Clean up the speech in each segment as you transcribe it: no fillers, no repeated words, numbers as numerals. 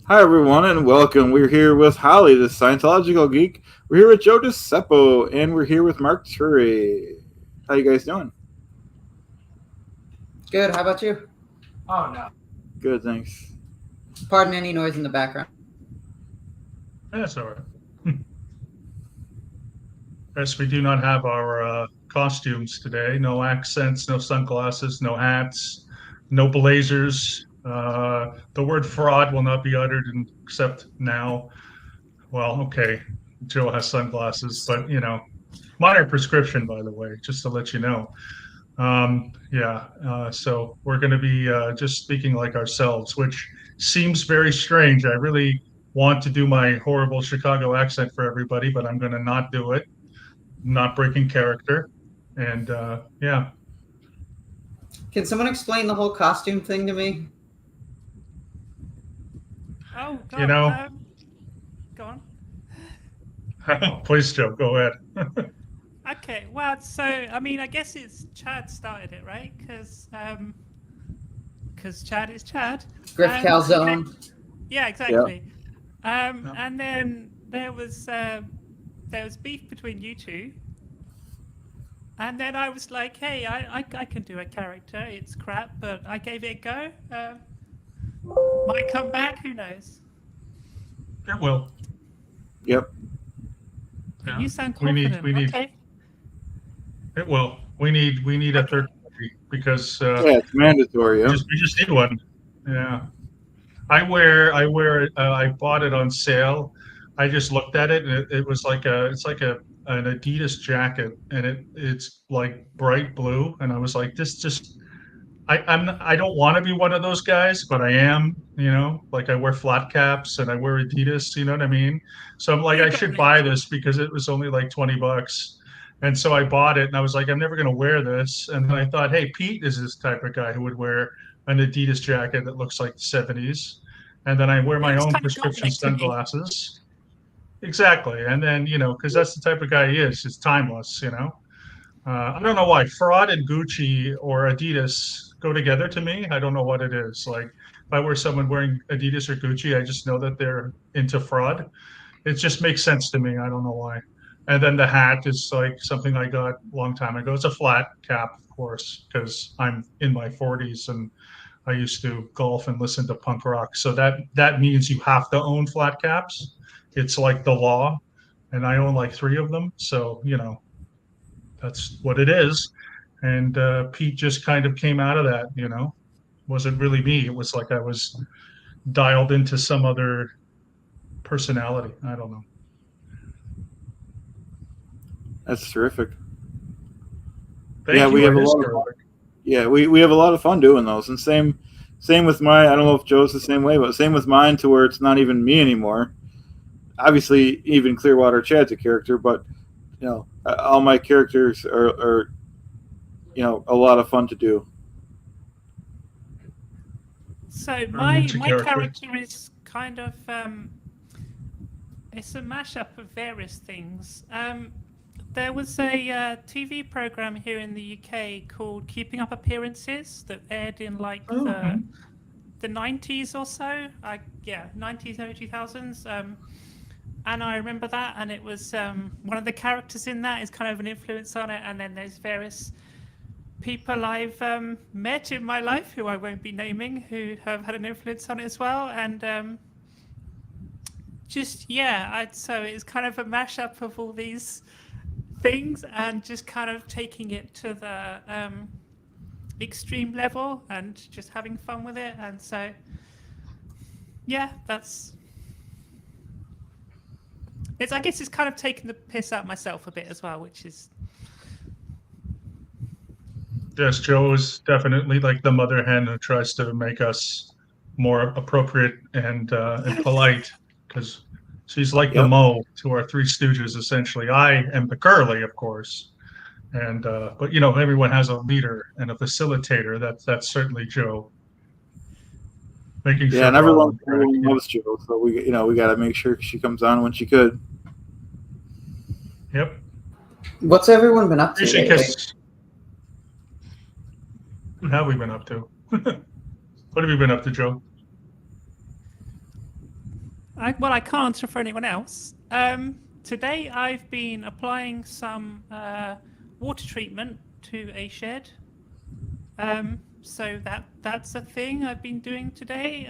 Hi everyone and welcome. We're here with Holly, the Scientological geek. We're here with Joe Duespo, and we're here with Mark Turi. How you guys doing? Good. How about you? Oh no. Good, thanks. Pardon any noise in the background. That's all right. Yes, we do not have our costumes today. No accents, no sunglasses, no hats, no blazers. The word fraud will not be uttered except now. Well, okay, Joe has sunglasses, but minor prescription, by the way, just to let you know. Yeah, so we're going to be just speaking like ourselves, which seems very strange. I really want to do my horrible Chicago accent for everybody, but I'm going to not do it, not breaking character. And yeah, Can someone explain the whole costume thing to me? Oh you God. know, Go on. please, Joe, go ahead. Okay. Well, so I mean, I guess it's Chad started it, right? Because Chad is Chad. Griff Calzone. Yeah, exactly. And then there was beef between you two, and then I was like, hey, I can do a character. It's crap, but I gave it a go. Might come back. Who knows? It will. Yep. Yeah. You sound We need. confident. We need. Okay. It will. We need a Okay. third party because Yeah, it's mandatory. Yep. we just need one. Yeah. I bought it on sale. I just looked at it and it was like it's like an Adidas jacket and it's like bright blue and I was like this just I don't want to be one of those guys, but I am, like I wear flat caps and I wear Adidas, you know what I mean? So I'm like You I got should me. buy this because it was only like 20 bucks. And so I bought it and I was like I'm never going to wear this. And then I thought, "Hey, Pete is this type of guy who would wear an Adidas jacket that looks like the 70s." And then I wear It my looks own kind of prescription gothic to me. sunglasses. Exactly. And then, because that's the type of guy he is. It's timeless. I don't know why fraud and Gucci or Adidas go together to me. I don't know what it is. Like if I were someone wearing Adidas or Gucci, I just know that they're into fraud. It just makes sense to me. I don't know why. And then the hat is like something I got a long time ago. It's a flat cap, of course, because I'm in my 40s and I used to golf and listen to punk rock. So that means you have to own flat caps. It's like the law, and I own like three of them. So that's what it is. And Pete just kind of came out of that. Wasn't really me. It was like I was dialed into some other personality. I don't know. That's terrific. Yeah, Thank we you. have It a is lot of fun. terrific. Yeah, we have a lot of fun doing those, and same with my. I don't know if Joe's the same way, but same with mine to where it's not even me anymore. Obviously, even Clearwater Chad's a character, but all my characters are a lot of fun to do. So Very my into my character. character is kind of it's a mashup of various things. There was a TV program here in the UK called Keeping Up Appearances that aired in like Okay. the 90s or so. Yeah, 90s, early 2000s. And I remember that, and it was one of the characters in that is kind of an influence on it. And then there's various people I've met in my life who I won't be naming who have had an influence on it as well. And just yeah, so it's kind of a mashup of all these things and just kind of taking it to the extreme level and just having fun with it. And so yeah, I guess it's kind of taking the piss out myself a bit as well, which is Yes, Joe is definitely like the mother hen who tries to make us more appropriate and polite because she's like the Yep. Mo to our Three Stooges. Essentially, I am the Curly, of course, and but everyone has a leader and a facilitator. That's certainly Joe, making Yeah, sure and we're all everyone, on track. everyone loves Joe, so we got to make sure she comes on when she could. Yep. What's everyone been up to Usually, lately? because what have we been up to? What have you been up to, Joe? I can't answer for anyone else. Today I've been applying some water treatment to a shed. So that's a thing I've been doing today.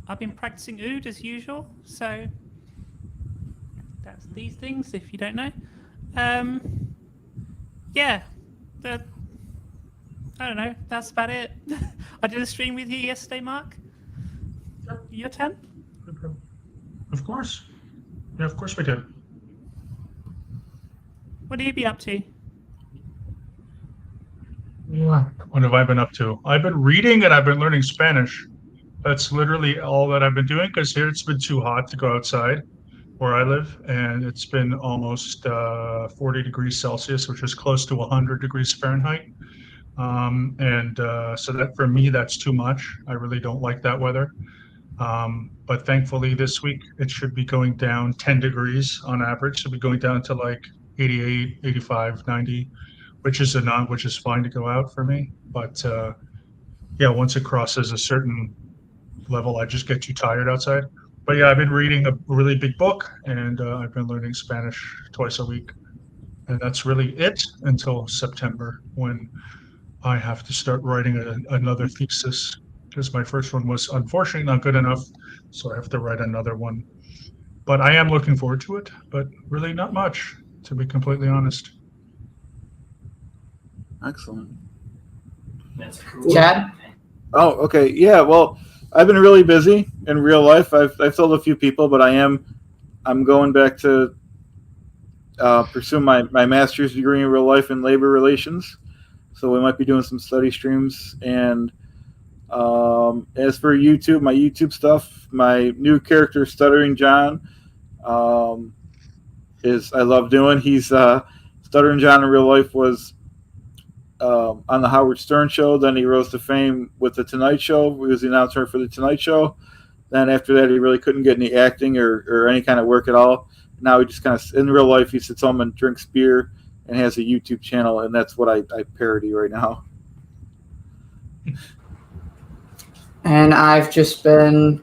I've been practicing oud as usual. So that's these things, if you don't know. Yeah, I don't know. That's about it. I did a stream with you yesterday, Mark. Your turn. Of course. Yeah, of course we did. What have you been up to? What have I been up to? I've been reading and I've been learning Spanish. That's literally all that I've been doing because here it's been too hot to go outside where I live, and it's been almost 40 degrees Celsius, which is close to 100 degrees Fahrenheit. So that for me, that's too much. I really don't like that weather. But thankfully this week it should be going down 10 degrees on average. Should be going down to like 88, 85, 90, which is fine to go out for me. But yeah, once it crosses a certain level, I just get too tired outside. But yeah, I've been reading a really big book, and I've been learning Spanish twice a week. And that's really it until September, when I have to start writing another thesis, because my first one was unfortunately not good enough, so I have to write another one. But I am looking forward to it, but really not much, to be completely honest. Excellent. That's cool. Chad? Oh, okay. Yeah, well, I've been really busy in real life. I've told a few people, but I'm going back to pursue my master's degree in real life in labor relations. So we might be doing some study streams. And as for YouTube, my YouTube stuff, my new character, Stuttering John, is I love doing. He's Stuttering John in real life was on the Howard Stern show. Then he rose to fame with the Tonight Show. He was the announcer for the Tonight Show. Then after that, he really couldn't get any acting or any kind of work at all. Now he just kind of, in real life, he sits home and drinks beer and has a YouTube channel, and that's what I parody right now. And I've just been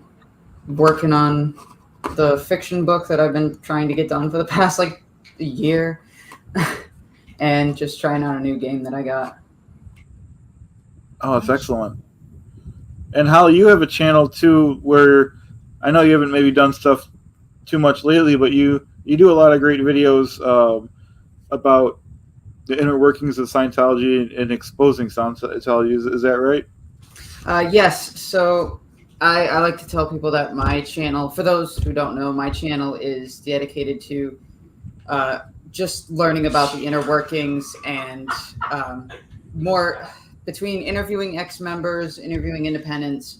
working on the fiction book that I've been trying to get done for the past like a year. And just trying out a new game that I got. Oh, that's excellent. And Holly, you have a channel too where I know you haven't maybe done stuff too much lately, but you do a lot of great videos about the inner workings of Scientology and exposing Scientology. Is that right? Yes. So I like to tell people that my channel, for those who don't know, my channel is dedicated to just learning about the inner workings and more between interviewing ex-members, interviewing independents.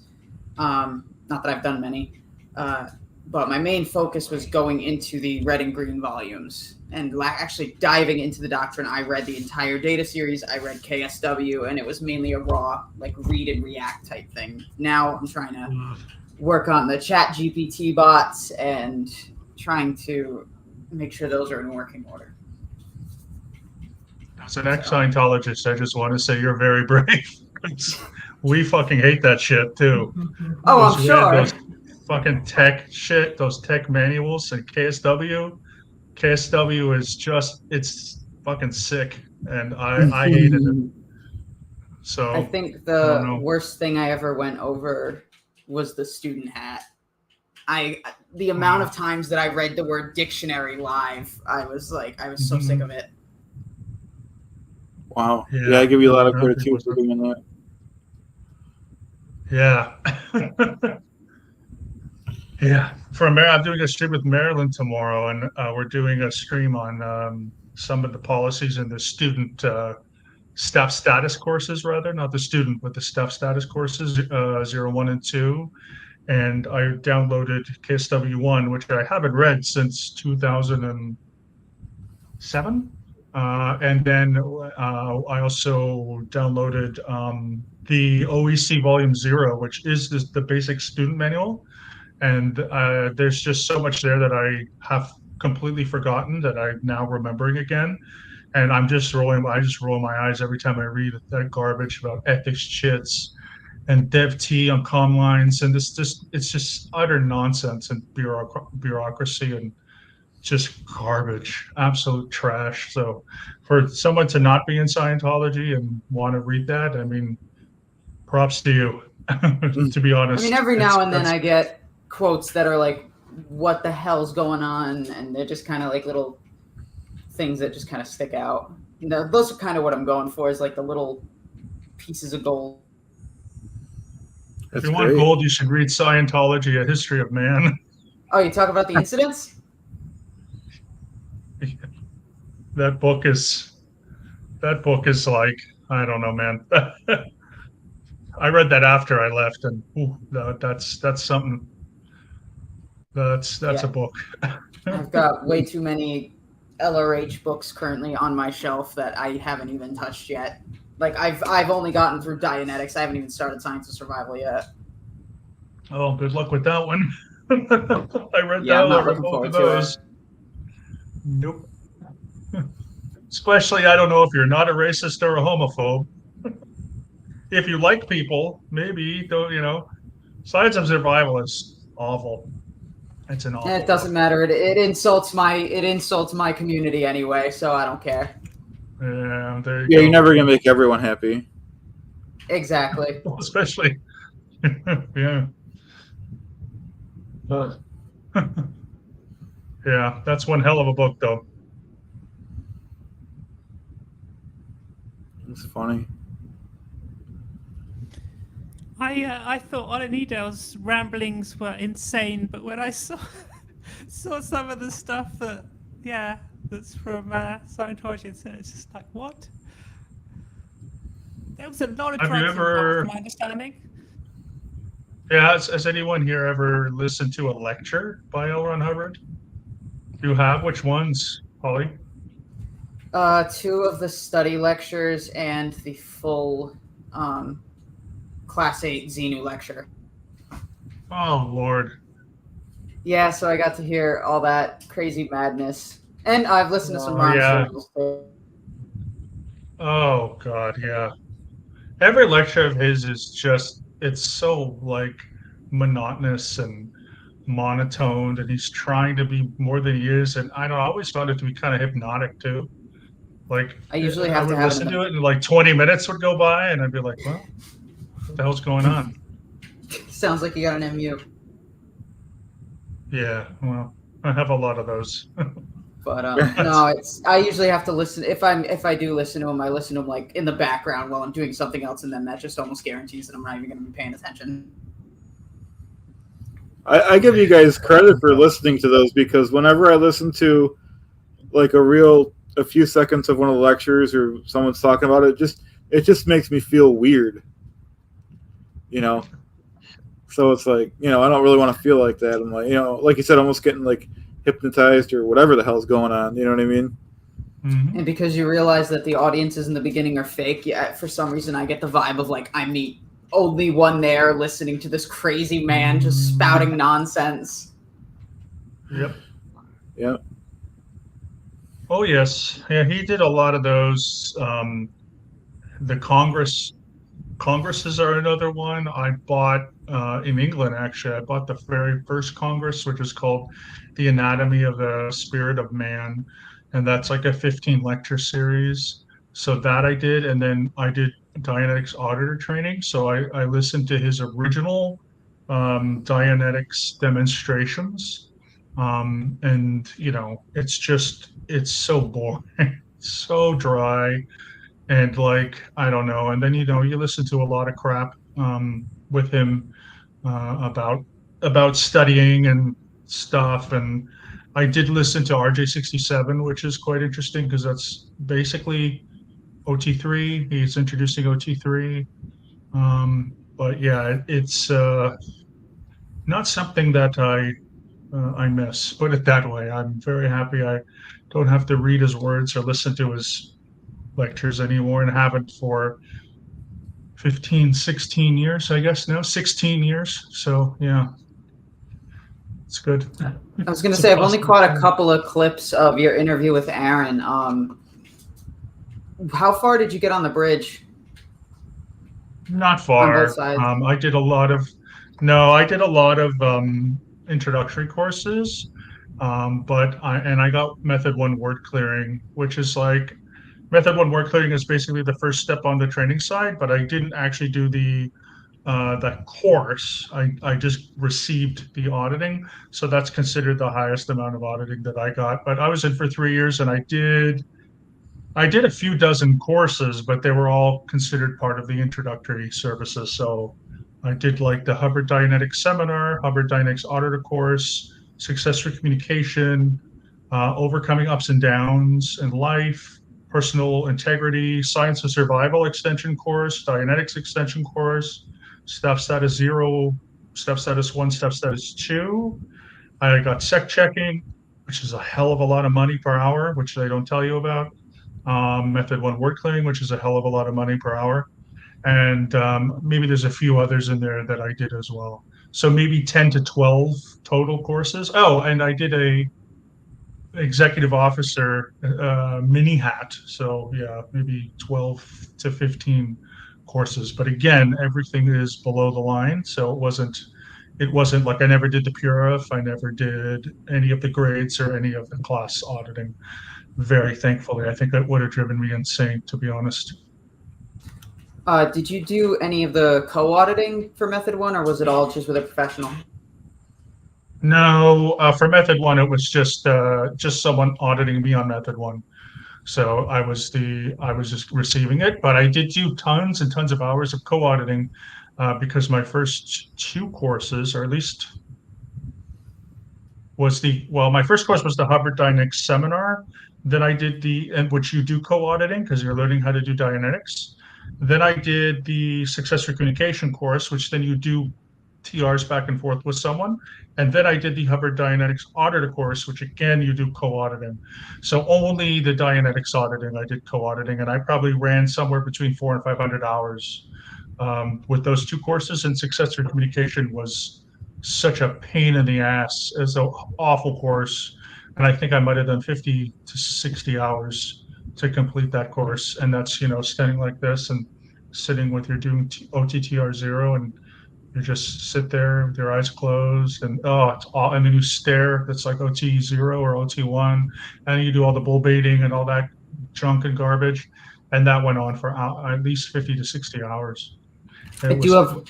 Not that I've done many, but my main focus was going into the red and green volumes and actually diving into the doctrine. I read the entire data series. I read KSW, and it was mainly a raw, like read and react type thing. Now I'm trying to work on the Chat GPT bots and trying to make sure those are in working order. As an ex-Scientologist, I just want to say you're very brave. We fucking hate that shit too. Oh, I'm sure. Those fucking tech shit, those tech manuals and KSW. KSW is just, it's fucking sick, and I hated it. So I think the worst thing I ever went over was the student hat. The amount of times that I read the word dictionary live, I was so sick of it. Wow. Yeah, I give you a lot of credit too for doing that. Yeah. Yeah. I'm doing a stream with Marilyn tomorrow, and we're doing a stream on some of the policies in the student staff status courses, rather, not the student, but the staff status courses, 0, 1, and 2. And I downloaded KSW1, which I haven't read since 2007. And then I also downloaded the OEC Volume 0, which is the basic student manual. And there's just so much there that I have completely forgotten that I'm now remembering again. And I just roll my eyes every time I read that garbage about ethics chits and dev T on comm lines, and it's just utter nonsense and bureaucracy and just garbage, absolute trash. So for someone to not be in Scientology and want to read that, I mean, props to you. To be I honest, mean, every now and then I get quotes that are like, "What the hell's going on?" And they're just kind of like little things that just kind of stick out. You know, those are kind of what I'm going for, is like the little pieces of gold. If you want gold, you should read Scientology: A History of Man. Oh, you talk about the incidents? That book is like, I don't know, man. I read that after I left, and that's something. That's a book. I've got way too many LRH books currently on my shelf that I haven't even touched yet. Like I've only gotten through Dianetics. I haven't even started Science of Survival yet. Oh, good luck with that one. I read Yeah, that. I'm not I read looking both forward of to those. it. Nope. Especially, I don't know if you're not a racist or a homophobe. If you like people, maybe don't. Science of Survival is awful. It's an awful. It doesn't matter. It insults my community anyway, so I don't care. Yeah, there you Yeah, go. you're never gonna make everyone happy. Exactly. Especially, yeah. Yeah, that's one hell of a book, though. It's funny. I thought Olenidel's ramblings were insane, but when I saw some of the stuff that's from Scientology, it's just like, what? There was a lot of Have you drugs ever- involved, from my understanding. Yeah, has anyone here ever listened to a lecture by L. Ron Hubbard? You have? Which ones, Holly? 2 of the study lectures and the full Class 8 Xenu lecture. Oh, Lord. Yeah, so I got to hear all that crazy madness. And I've listened to some Ron yeah. circles too. Oh, God, yeah. Every lecture of his is just, it's so, like, monotonous and monotoned, and he's trying to be more than he is. And I always found it to be kind of hypnotic, too. Like, I usually I have would to have listen to it, and like 20 minutes would go by, and I'd be like, well, what the hell's going on? Sounds like you got an MU. Yeah, well, I have a lot of those. But no, I usually have to listen. If I do listen to him, I listen to him like in the background while I'm doing something else, and then that just almost guarantees that I'm not even going to be paying attention. I give you guys credit for listening to those, because whenever I listen to like a few seconds of one of the lectures or someone's talking about it, it just makes me feel weird. So it's like, I don't really want to feel like that. I'm like, like you said, almost getting like hypnotized or whatever the hell's going on. You know what I mean? Mm-hmm. And because you realize that the audiences in the beginning are fake, for some reason I get the vibe of like I'm the only one there listening to this crazy man just spouting nonsense. Yep. Yep. Oh, yes. Yeah, he did a lot of those. The Congresses are another one. I bought in England, actually. I bought the very first Congress, which is called The Anatomy of the Spirit of Man. And that's like a 15 lecture series. So that I did. And then I did Dianetics auditor training. So I listened to his original Dianetics demonstrations. And, it's so boring, so dry. And like, I don't know. And then, you listen to a lot of crap with him about studying and stuff. And I did listen to RJ67, which is quite interesting because that's basically OT3. He's introducing OT3. But yeah, it's not something that I miss. Put it that way. I'm very happy I don't have to read his words or listen to his lectures anymore, and haven't for 15, 16 years, I guess now, 16 years. So yeah, it's good. I was going to say, I've only caught a couple of clips of your interview with Aaron. How far did you get on the bridge? Not on both far. sides? I did a lot of, no, I did a lot of introductory courses, I got Method One word clearing, which is like Method One word clearing is basically the first step on the training side, but I didn't actually do the course. I just received the auditing, so that's considered the highest amount of auditing that I got. But I was in for 3 years, and I did a few dozen courses, but they were all considered part of the introductory services. So I did like the Hubbard Dianetics seminar, Hubbard Dianetics auditor course, success through communication, overcoming ups and downs in life, personal integrity, science of survival extension course, Dianetics extension course, step status 0, step status 1, step status 2. I got sec checking, which is a hell of a lot of money per hour, which they don't tell you about. Method One word clearing, which is a hell of a lot of money per hour. And maybe there's a few others in there that I did as well. So maybe 10 to 12 total courses. Oh, and I did a executive officer mini hat. So yeah, maybe 12 to 15 courses. But again, everything is below the line. So it wasn't like I never did the PURIF, I never did any of the grades or any of the class auditing. Very thankfully, I think that would have driven me insane, to be honest. Did you do any of the co-auditing for Method One, or was it all just with a professional? No, for Method One, it was just someone auditing me on Method One. So I was just receiving it, but I did do tons and tons of hours of co-auditing because my first two courses, or at least my first course was the Hubbard Dianetics seminar. Then I did and which you do co-auditing because you're learning how to do Dianetics. Then I did the successful communication course, which then you do TRs back and forth with someone. And then I did the Hubbard Dianetics auditor course, which again, you do co-auditing. So only the Dianetics auditing, I did co-auditing, and I probably ran somewhere between 400 and 500 hours with those two courses. And successful communication was such a pain in the ass. It's an awful course. And I think I might have done 50 to 60 hours to complete that course. And that's, standing like this and sitting with your doing OTTR 0, and you just sit there with your eyes closed, and it's all, and then you stare. That's like OT 0 or OT 1, and you do all the bull baiting and all that junk and garbage. And that went on for at least 50 to 60 hours. I do have.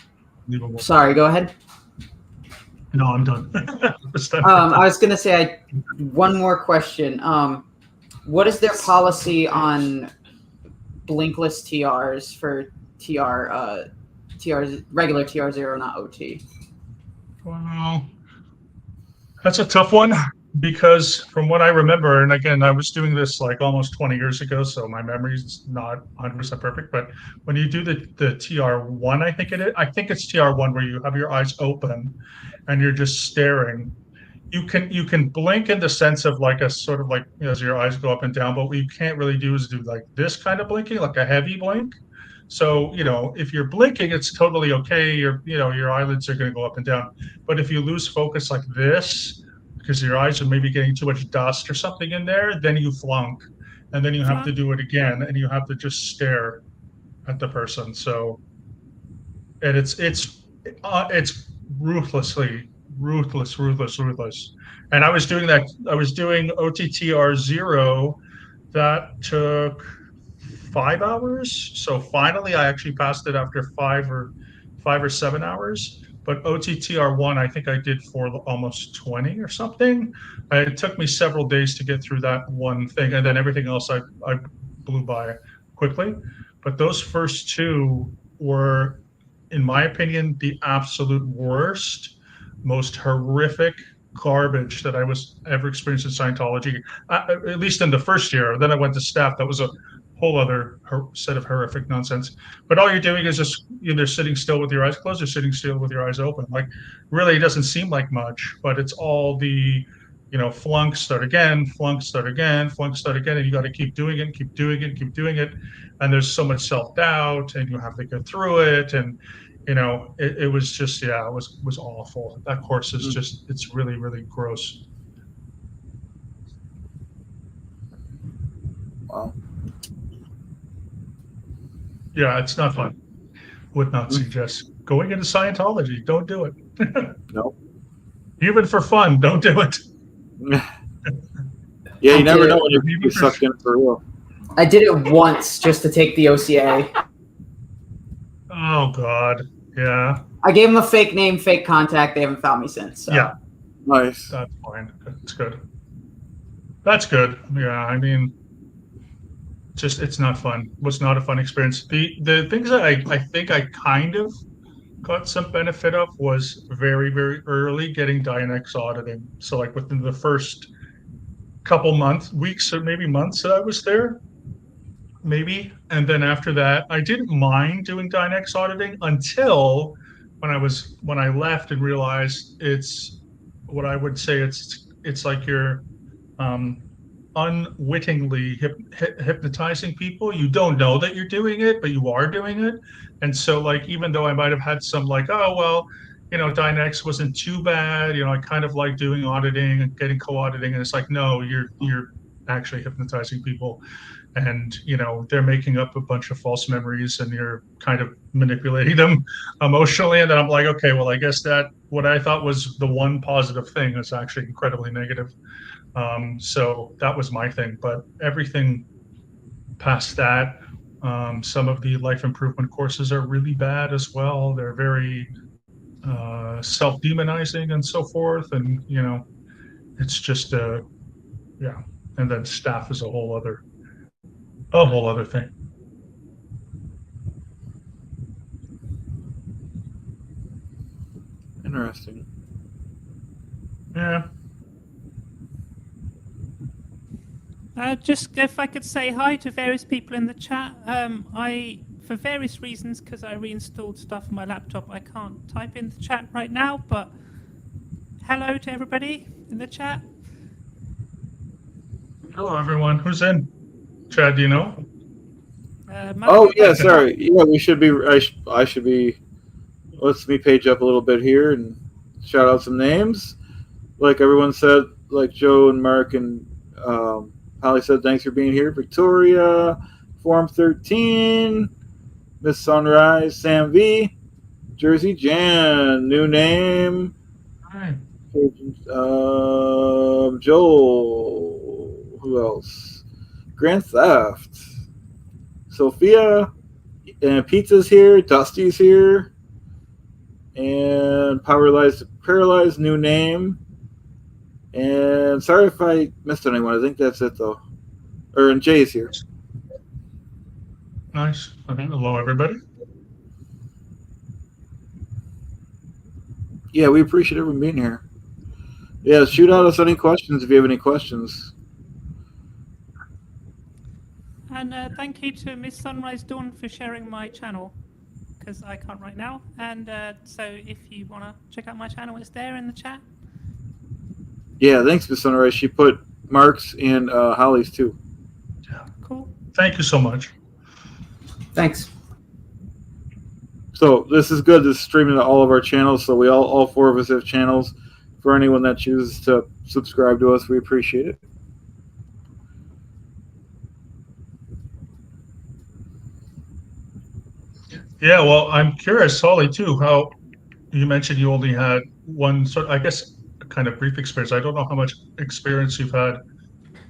Unbelievable. Sorry, go ahead. No, I'm done. I was gonna say one more question. What is their policy on blinkless TRs for TRs, regular TR 0, not OT? Well, that's a tough one because from what I remember, and again, I was doing this like almost 20 years ago, so my memory's not 100% perfect. But when you do the TR1, I think it's TR1 where you have your eyes open and you're just staring. You can blink in the sense of like a sort of like, as your eyes go up and down, but what you can't really do is do like this kind of blinking, like a heavy blink. So, if you're blinking, it's totally okay. Your eyelids are going to go up and down. But if you lose focus like this, because your eyes are maybe getting too much dust or something in there, then you flunk. And then you have to do it again, and you have to just stare at the person. So, and it's ruthless. And I was doing that. I was doing OTTR 0. That took 5 hours. So finally, I actually passed it after 5 or 7 hours. But OTTR1, I think I did for almost 20 or something. It took me several days to get through that one thing, and then everything else I blew by quickly. But those first two were, in my opinion, the absolute worst, most horrific garbage that I was ever experienced in Scientology, at least in the first year. Then I went to staff. That was a whole other set of horrific nonsense. But all you're doing is just either sitting still with your eyes closed or sitting still with your eyes open. Like, really, it doesn't seem like much, but it's all the, flunk, start again, and you got to keep doing it. And there's so much self-doubt, and you have to get through it. And, it was just, it was awful. That course is just, it's really, really gross. Wow. Yeah, it's not fun. would not suggest going into Scientology. Don't do it. Nope. Even for fun, don't do it. Yeah, I you never did know it. when you're going to be sucked in for real. I did it once just to take the OCA. Oh God, yeah, I gave them a fake name, fake contact. They haven't found me since. So. yeah, Nice. that's fine. That's good. That's good. Yeah, I mean, just it's not fun. Was not a fun experience. The things that I think I kind of got some benefit of was very, very early getting Dynex auditing. So like within the first couple weeks or maybe months that I was there, maybe. And then after that, I didn't mind doing Dynex auditing until when I left and realized it's what I would say it's like you're um, unwittingly hypnotizing people. You don't know that you're doing it, but you are doing it. And so, like, even though I might have had some, like, oh, well, Dynex wasn't too bad. I kind of like doing auditing and getting co-auditing. And it's like, no, you're actually hypnotizing people. And, they're making up a bunch of false memories and you're kind of manipulating them emotionally. And then I'm like, okay, well, I guess that what I thought was the one positive thing is actually incredibly negative. So that was my thing, but everything past that, some of the life improvement courses are really bad as well. They're very self-demonizing and so forth. And, it's just, yeah. And then staff is a whole other thing. Interesting. Yeah. Just if I could say hi to various people in the chat. For various reasons, because I reinstalled stuff on my laptop, I can't type in the chat right now, but hello to everybody in the chat. Hello, everyone. Who's in? Chad, do you know? Oh, yeah, sorry. Yeah, we should be, I should be, let's me page up a little bit here and shout out some names. Like everyone said, like Joe and Mark and Holly said, thanks for being here. Victoria, Form 13, Miss Sunrise, Sam V, Jersey Jan, new name. Hi. Joel, who else? Grand Theft, Sophia, and Pizza's here. Dusty's here, and Paralyzed, new name. And sorry if I missed anyone. I think that's it though. And Jay's here. Nice. Okay. Hello, everybody. Yeah, we appreciate everyone being here. Yeah, shoot out us any questions if you have any questions. And thank you to Miss Sunrise Dawn for sharing my channel, because I can't right now. And so if you want to check out my channel, it's there in the chat. Yeah, thanks, Miss Sunrise. She put Mark's and Holly's too. Yeah. Cool. Thank you so much. Thanks. So this is good. This is streaming to all of our channels. So we all four of us have channels. For anyone that chooses to subscribe to us, we appreciate it. Yeah, well, I'm curious, Holly, too, how you mentioned you only had one sort, I guess, kind of brief experience. I don't know how much experience you've had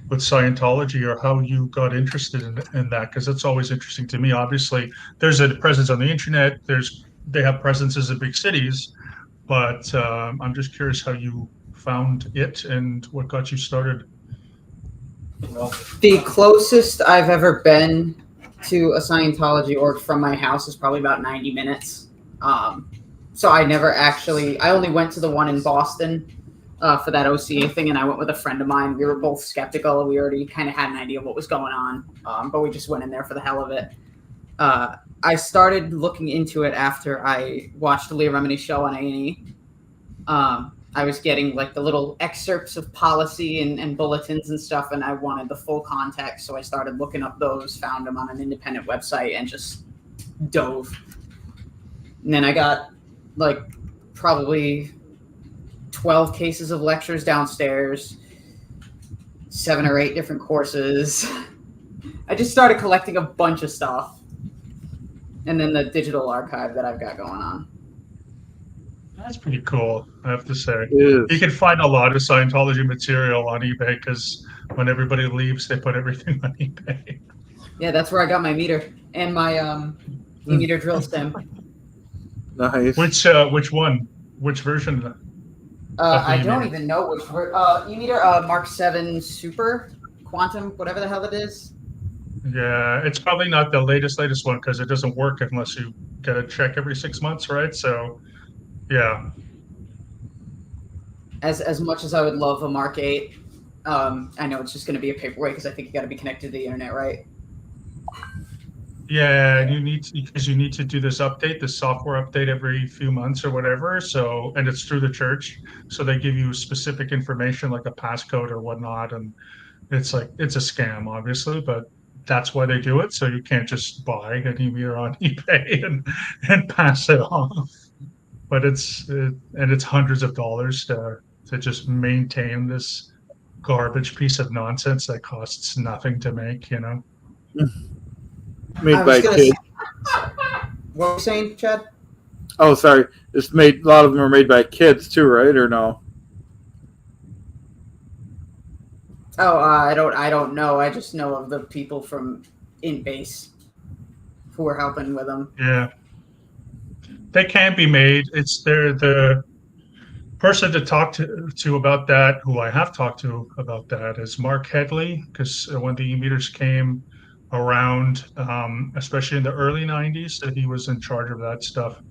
with Scientology or how you got interested in that, because it's always interesting to me. Obviously, there's a presence on the internet. They have presences in big cities, but I'm just curious how you found it and what got you started. The closest I've ever been to a Scientology org from my house is probably about 90 minutes. So I only went to the one in Boston for that OCA thing, and I went with a friend of mine. We were both skeptical. We already kind of had an idea of what was going on, but we just went in there for the hell of it. I started looking into it after I watched the Leah Remini show on A&E. I was getting like the little excerpts of policy and bulletins and stuff, and I wanted the full context, so I started looking up those, found them on an independent website, and just dove. And then I got like probably 12 cases of lectures downstairs, 7 or 8 different courses. I just started collecting a bunch of stuff. and then the digital archive that I've got going on. That's pretty cool, I have to say. It You is. can find a lot of Scientology material on eBay because when everybody leaves, they put everything on eBay. Yeah, that's where I got my meter and my e-meter drill stem. Nice. Which one? Which version? Of the I don't e-meter? even know which e-meter. Mark 7 Super Quantum, whatever the hell it is. Yeah, it's probably not the latest one because it doesn't work unless you get a check every 6 months, right? So, yeah. As much as I would love a Mark 8, I know it's just going to be a paperweight because I think you got to be connected to the internet, right? Yeah, and because you need to do this update, this software update every few months or whatever. So, and it's through the church, so they give you specific information like a passcode or whatnot, and it's like it's a scam, obviously, but that's why they do it. So you can't just buy an e-meter on eBay and pass it off. But it's hundreds of dollars to just maintain this garbage piece of nonsense that costs nothing to make, you know? Made I by was gonna kids. What were you saying, Chad? Oh, sorry. It's made. A lot of them are made by kids too, right? Or no? Oh, I don't know. I just know of the people from in base who are helping with them. Yeah. They can be made. It's the person to talk to about that, who I have talked to about that, is Mark Headley, because when the e-meters came around, especially in the early 90s, that he was in charge of that stuff.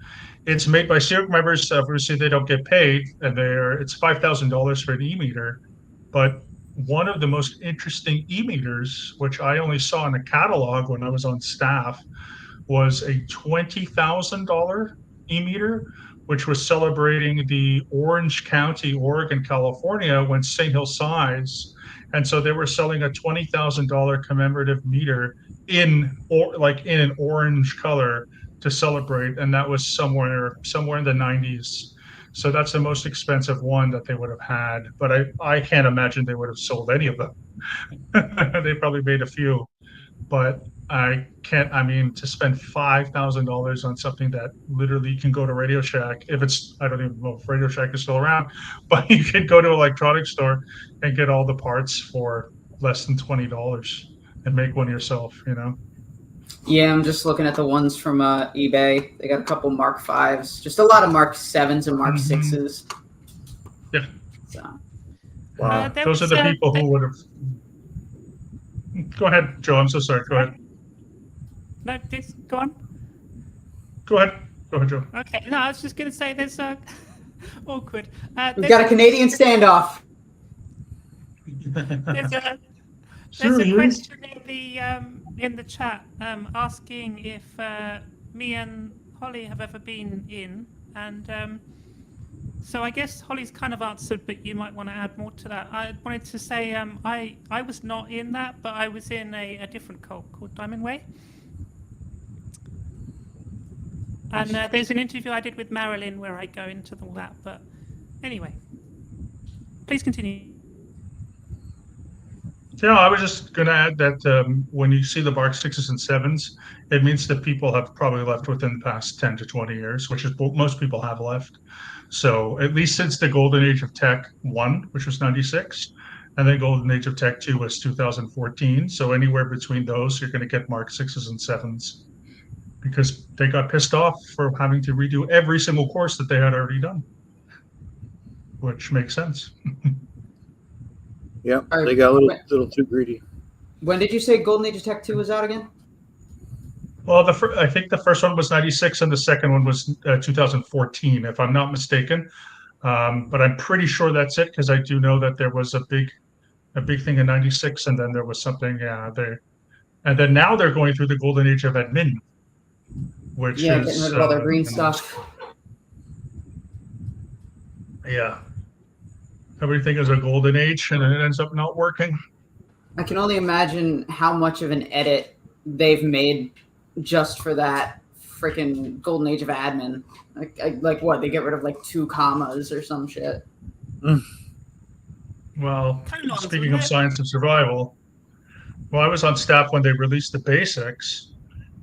It's made by CERC members. Obviously, they don't get paid, and it's $5,000 for an e-meter. But one of the most interesting e-meters, which I only saw in a catalog when I was on staff, was a $20,000 e-meter, which was celebrating the Orange County, Oregon, California, when St. Hill size. And so they were selling a $20,000 commemorative meter in an orange color to celebrate, and that was somewhere in the 90s. So that's the most expensive one that they would have had, but I can't imagine they would have sold any of them. They probably made a few, but I can't. I mean, to spend $5,000 on something that literally can go to Radio Shack, I don't even know if Radio Shack is still around, but you can go to an electronics store and get all the parts for less than $20 and make one yourself, you know? Yeah, I'm just looking at the ones from eBay. They got a couple Mark 5s, just a lot of Mark 7s and Mark 6s. Yeah. So. Wow. Those are the people who would have. Go ahead, Joe. I'm so sorry. Go ahead. No, please go on. Go ahead, Joe. Okay, no, I was just going to say there's awkward. We've got a Canadian standoff. There's a question in the chat asking if me and Holly have ever been in, and so I guess Holly's kind of answered, but you might want to add more to that. I wanted to say I was not in that, but I was in a different cult called Diamond Way. And there's an interview I did with Marilyn where I go into all that. But anyway, please continue. Yeah, I was just going to add that when you see the Mark 6s and 7s, it means that people have probably left within the past 10 to 20 years, which is what most people have left. So at least since the Golden Age of Tech 1, which was 96, and then Golden Age of Tech 2 was 2014. So anywhere between those, you're going to get Mark 6s and 7s. Because they got pissed off for having to redo every single course that they had already done, which makes sense. Yeah, they got a little too greedy. When did you say Golden Age of Tech 2 was out again? Well, I think the first one was 96 and the second one was 2014, if I'm not mistaken. But I'm pretty sure that's it, because I do know that there was a big thing in 96, and then there was something there. And then now they're going through the Golden Age of admin, which is getting rid of all their green stuff. Yeah. Everything is a golden age, and it ends up not working. I can only imagine how much of an edit they've made just for that freaking Golden Age of admin. Like what? They get rid of like 2 commas or some shit. Well, speaking of science and survival, well, I was on staff when they released the basics,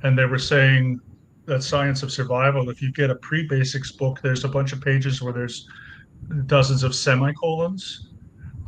and they were saying that Science of Survival, if you get a pre-basics book, there's a bunch of pages where there's dozens of semicolons.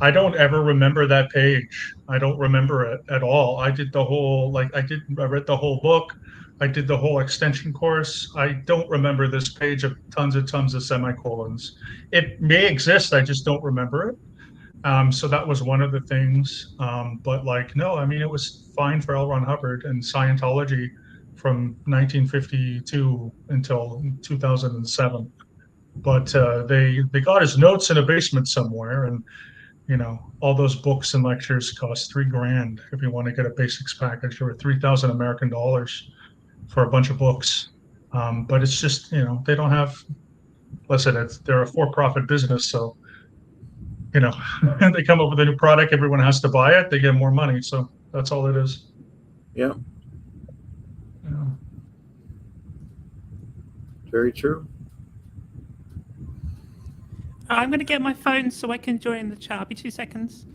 I don't ever remember that page. I don't remember it at all. I did the whole, I read the whole book. I did the whole extension course. I don't remember this page of tons and tons of semicolons. It may exist, I just don't remember it. So that was one of the things. But like, no, I mean, it was fine for L. Ron Hubbard and Scientology from 1952 until 2007. But they got his notes in a basement somewhere, and all those books and lectures cost $3,000 if you want to get a basics package, or 3,000 American dollars for a bunch of books. But it's just, they don't have. Listen, they're a for-profit business, so they come up with a new product, everyone has to buy it, they get more money. So that's all it is. Yeah. Yeah. Very true. I'm going to get my phone so I can join the chat. I'll be 2 seconds.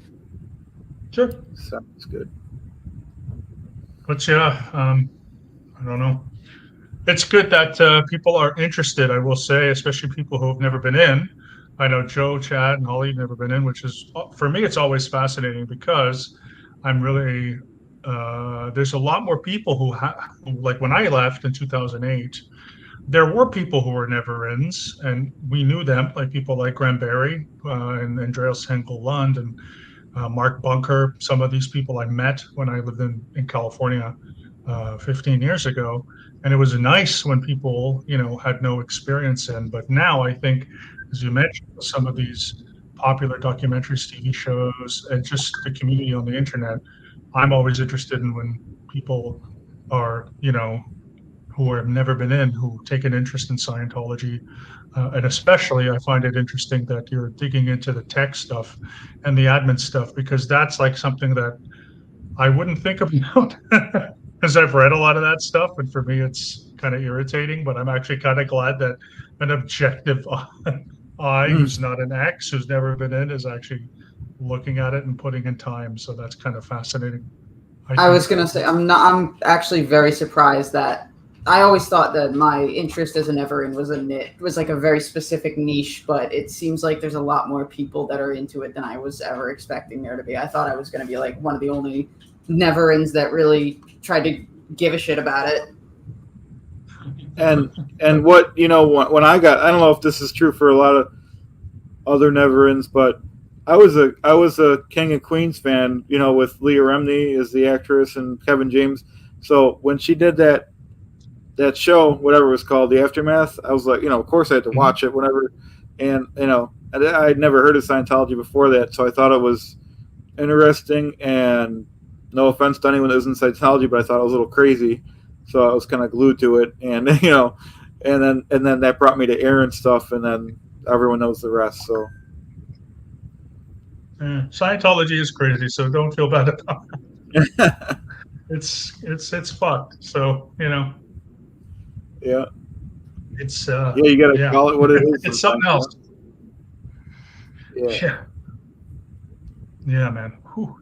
Sure. Sounds good. But yeah, I don't know. It's good that people are interested, I will say, especially people who have never been in. I know Joe, Chad, and Holly have never been in, which is, for me, it's always fascinating because I'm really, there's a lot more people who like when I left in 2008, there were people who were never-ins, and we knew them, like people like Graham Barry and Andreas Henkel Lund and Mark Bunker. Some of these people I met when I lived in California 15 years ago. And it was nice when people, had no experience in. But now I think, as you mentioned, some of these popular documentaries, TV shows, and just the community on the internet, I'm always interested in when people are, who have never been in, who take an interest in Scientology. And especially, I find it interesting that you're digging into the tech stuff and the admin stuff, because that's like something that I wouldn't think about because I've read a lot of that stuff. And for me, it's kind of irritating, but I'm actually kind of glad that an objective eye who's not an X, who's never been in, is actually looking at it and putting in time. So that's kind of fascinating. I was going to say, I'm actually very surprised that I always thought that my interest as a never-in was like a very specific niche, but it seems like there's a lot more people that are into it than I was ever expecting there to be. I thought I was going to be like one of the only never-ins that really tried to give a shit about it. And what, when I don't know if this is true for a lot of other never-ins, but I was a King of Queens fan, with Leah Remini as the actress and Kevin James. So when she did that show, whatever it was called, The Aftermath, I was like, of course I had to watch it, whatever. And, I'd never heard of Scientology before that, so I thought it was interesting. And no offense to anyone that was in Scientology, but I thought it was a little crazy. So I was kind of glued to it. And, and then that brought me to Aaron stuff, and then everyone knows the rest. So. Scientology is crazy, so don't feel bad about it. It's fucked. So, Yeah. It's you gotta call it what it is. It's something else. Yeah. Yeah, man. Whew.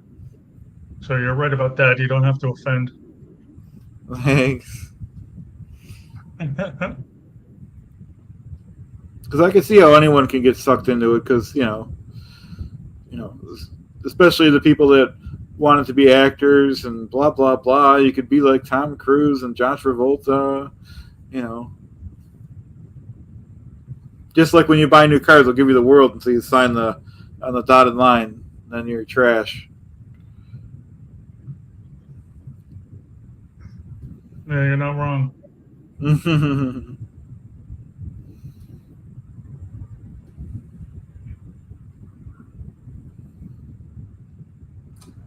So you're right about that. You don't have to offend. Thanks. Because I can see how anyone can get sucked into it. Because especially the people that wanted to be actors and blah blah blah. You could be like Tom Cruise and John Travolta. Just like when you buy new cars, they'll give you the world until you sign on the dotted line. Then you're trash. Yeah, you're not wrong.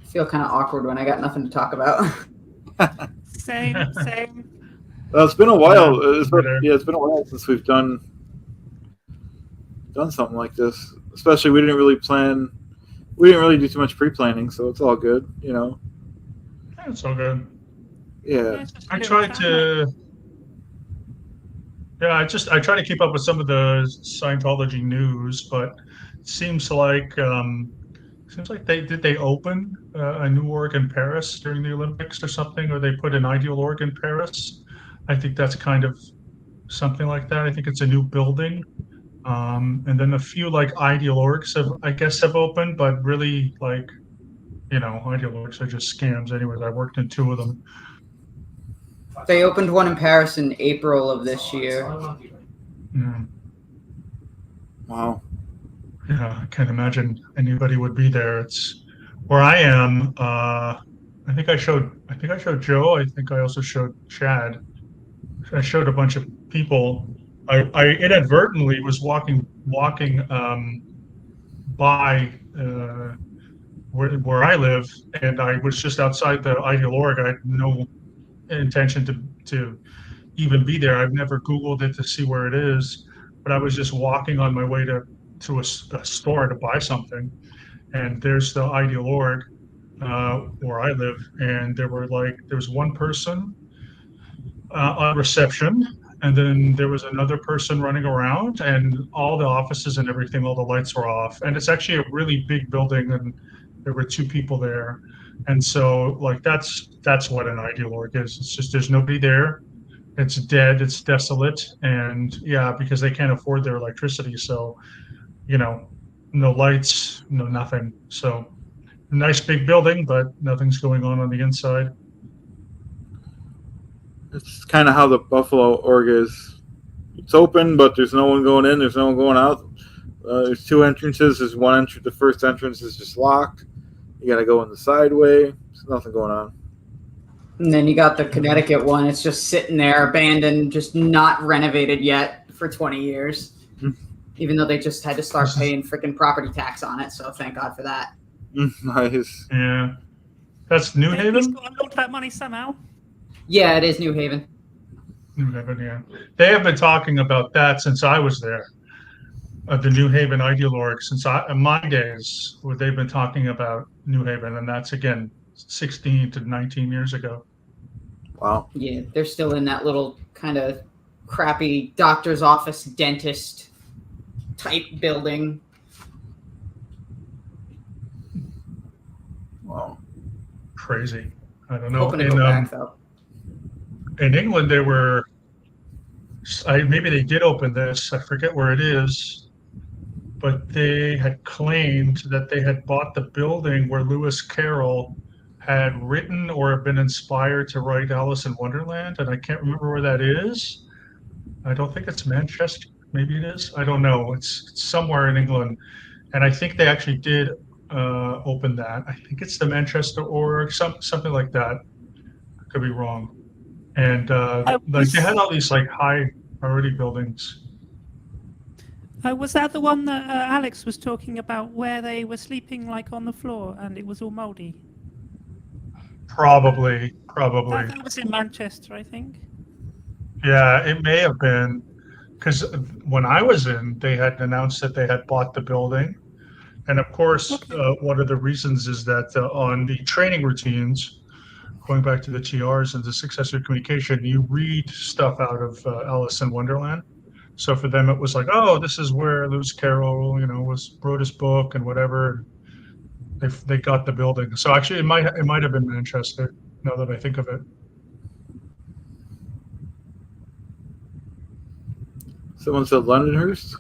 I feel kind of awkward when I got nothing to talk about. Same. Well, it's been a while. It's been a while since we've done something like this. Especially, we didn't really do too much pre-planning, so it's all good. It's all good. Yeah. I try to keep up with some of the Scientology news, but it seems like they open a new org in Paris during the Olympics or something, or they put an ideal org in Paris. I think that's kind of something like that. I think it's a new building. And then a few like Ideal Orgs have opened, but really like, Ideal Orgs are just scams. Anyways, I worked in 2 of them. They opened one in Paris in April of this year. Yeah. Wow. Yeah, I can't imagine anybody would be there. It's where I am. I think I showed Joe. I think I also showed Chad. I showed a bunch of people. I inadvertently was walking by where I live, and I was just outside the Ideal Org. I had no intention to even be there. I've never Googled it to see where it is, but I was just walking on my way to a store to buy something, and there's the Ideal Org where I live, and there was one person on reception, and then there was another person running around, and all the offices and everything, all the lights were off, and it's actually a really big building, and there were 2 people there, and so like that's what an Ideal Org is. It's just there's nobody there. It's dead. It's desolate, and yeah, because they can't afford their electricity, so no lights, no nothing. So a nice big building, but nothing's going on the inside. It's kind of how the Buffalo org is. It's open, but there's no one going in. There's no one going out. There's 2 entrances. There's one entrance. The first entrance is just locked. You got to go in the side way. There's nothing going on. And then you got the Connecticut one. It's just sitting there, abandoned, just not renovated yet for 20 years. Even though they just had to start paying freaking property tax on it. So thank God for that. Nice. Yeah, that's New He's Haven. got a lot of that money somehow. Yeah, it is New Haven. New Haven, yeah. They have been talking about that since I was there. The New Haven Ideal Org, since in my days, where they've been talking about New Haven, and that's again 16 to 19 years ago. Wow. Yeah, they're still in that little kind of crappy doctor's office, dentist type building. Wow. Crazy. I don't know. Hoping to go back though. In England, they were. Maybe they did open this. I forget where it is, but they had claimed that they had bought the building where Lewis Carroll had written or been inspired to write Alice in Wonderland, and I can't remember where that is. I don't think it's Manchester. Maybe it is. I don't know. It's somewhere in England, and I think they actually did open that. I think it's the Manchester or something like that. I could be wrong. And like they had all these like high priority buildings. Was that the one that Alex was talking about, where they were sleeping like on the floor and it was all mouldy? Probably. That was in Manchester, I think. Yeah, it may have been, because when I was in, they had announced that they had bought the building. And of course, one of the reasons is that on the training routines, going back to the TRs and the successor communication, you read stuff out of Alice in Wonderland. So for them, it was like, oh, this is where Lewis Carroll, wrote his book and whatever. They got the building. So actually, it might have been Manchester. Now that I think of it. Someone said Londonhurst?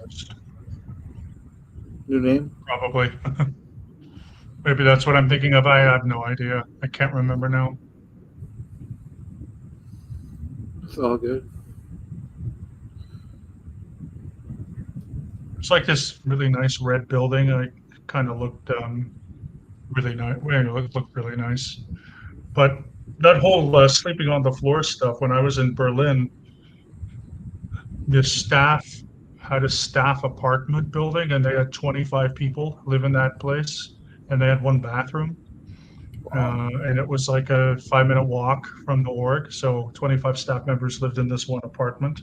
New name? Probably. Maybe that's what I'm thinking of. I have no idea. I can't remember now. It's all good. It's like this really nice red building. I kind of looked really nice. It looked really nice. But that whole sleeping on the floor stuff, when I was in Berlin, the staff had a staff apartment building, and they had 25 people live in that place, and they had one bathroom. And it was like a 5-minute walk from the org. So 25 staff members lived in this one apartment,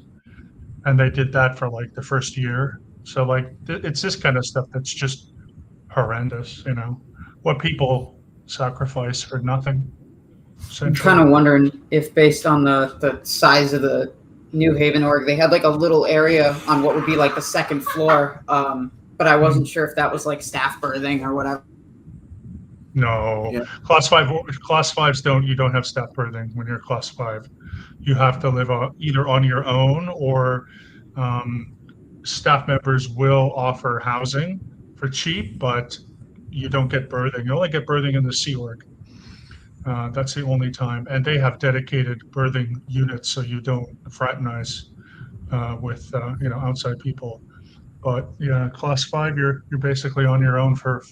and they did that for like the first year. So like it's this kind of stuff that's just horrendous, what people sacrifice for nothing. I'm kind of wondering if, based on the size of the New Haven org, they had like a little area on what would be like the second floor, but I wasn't sure if that was like staff berthing or whatever. No, Yeah. Class 5s don't. You don't have staff berthing when you're Class 5. you have to live either on your own or um, staff members will offer housing for cheap, but you don't get berthing. You only get berthing in the Sea Org. That's the only time, and they have dedicated berthing units, so you don't fraternize with outside people. But yeah, class 5, you're basically on your own for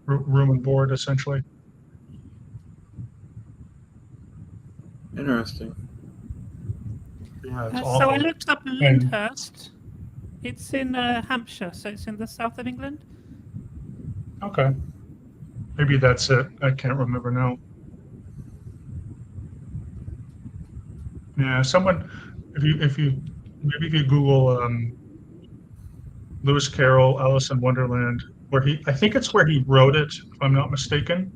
room and board essentially. Interesting. Yeah, it's So awful. I looked up Lyndhurst. It's in Hampshire, so it's in the south of England. Okay, maybe that's it. I can't remember now. Yeah, someone, if you maybe if you Google Lewis Carroll, Alice in Wonderland, I think it's where he wrote it, if I'm not mistaken,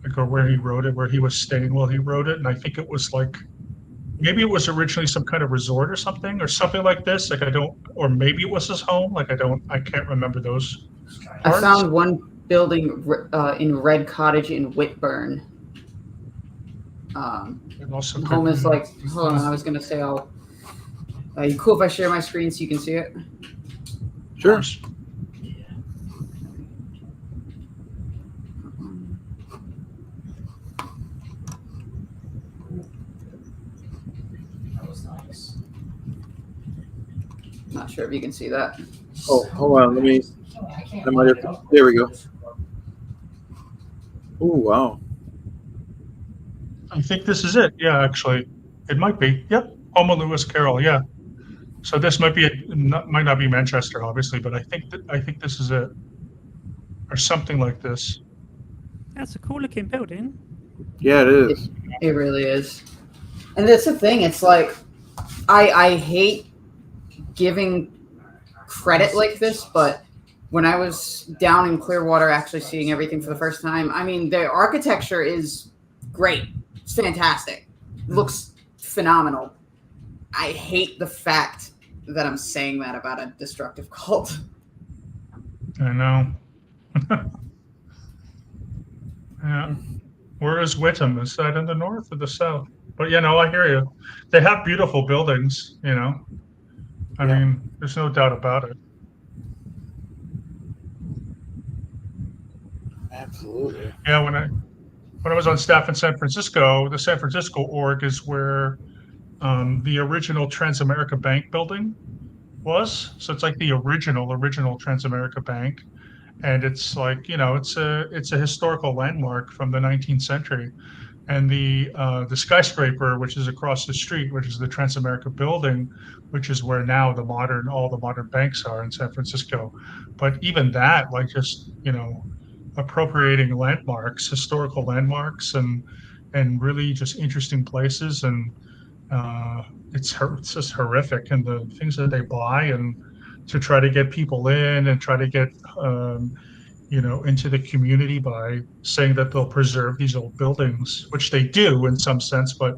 like, or where he wrote it, where he was staying while he wrote it, and I think it was like maybe it was originally some kind of resort or something like this. Like or maybe it was his home. Like I can't remember those I parts. found one building in Red Cottage in Whitburn. And also Home is like, hold on, I was gonna say you cool if I share my screen so you can see it? Sure. That was nice. Not sure if you can see that. Oh, hold on. Let me. I can't I might have find it to- up. there we go. Oh, wow. I think this is it. Yeah, actually, it might be. Yep, home of Lewis Carroll. Yeah. So this might might not be Manchester, obviously, but I think this is it, or something like this. That's a cool looking building. Yeah, it is. It really is. And that's the thing, it's like I hate giving credit like this, but when I was down in Clearwater actually seeing everything for the first time, I mean the architecture is great. It's fantastic. It looks phenomenal. I hate the fact that I'm saying that about a destructive cult. I know. Yeah. Where is Whittam? Is that in the north or the south? But I hear you. They have beautiful buildings, I Yeah. mean, there's no doubt about it. Absolutely. Yeah, when I was on staff in San Francisco, the San Francisco org is where the original Transamerica Bank building was. So it's like the original Transamerica Bank, and it's like it's a historical landmark from the 19th century. And the skyscraper, which is across the street, which is the Transamerica building, which is where now all the modern banks are in San Francisco. But even that, like just appropriating landmarks, historical landmarks, and really just interesting places, and it's just horrific, and the things that they buy, and to try to get people in and try to get into the community by saying that they'll preserve these old buildings, which they do in some sense, but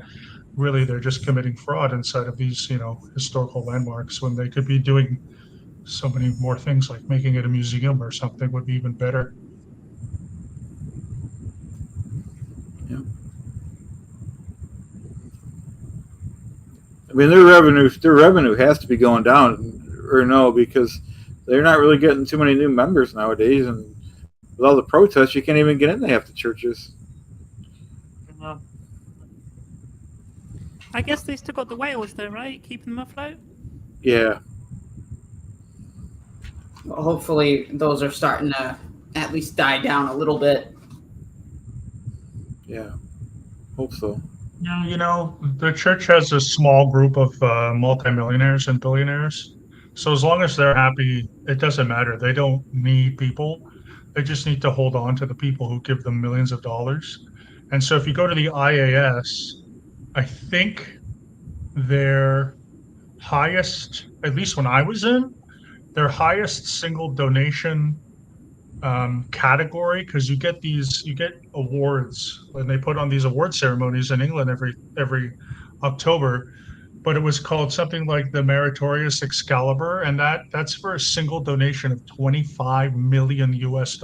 really they're just committing fraud inside of these, historical landmarks when they could be doing so many more things, like making it a museum or something would be even better. I mean, their revenue has to be going down, or no, because they're not really getting too many new members nowadays, and with all the protests, you can't even get in half the churches. I guess they still got the whales though, right? Keeping them afloat. Yeah. Well, hopefully those are starting to at least die down a little bit. Yeah. Hope so. Yeah, the church has a small group of multimillionaires and billionaires. So as long as they're happy, it doesn't matter. They don't need people. They just need to hold on to the people who give them millions of dollars. And so if you go to the IAS, I think their highest, at least when I was in, their highest single donation category, because you get awards, and they put on these award ceremonies in England every October, but it was called something like the Meritorious Excalibur, and that's for a single donation of $25 million US.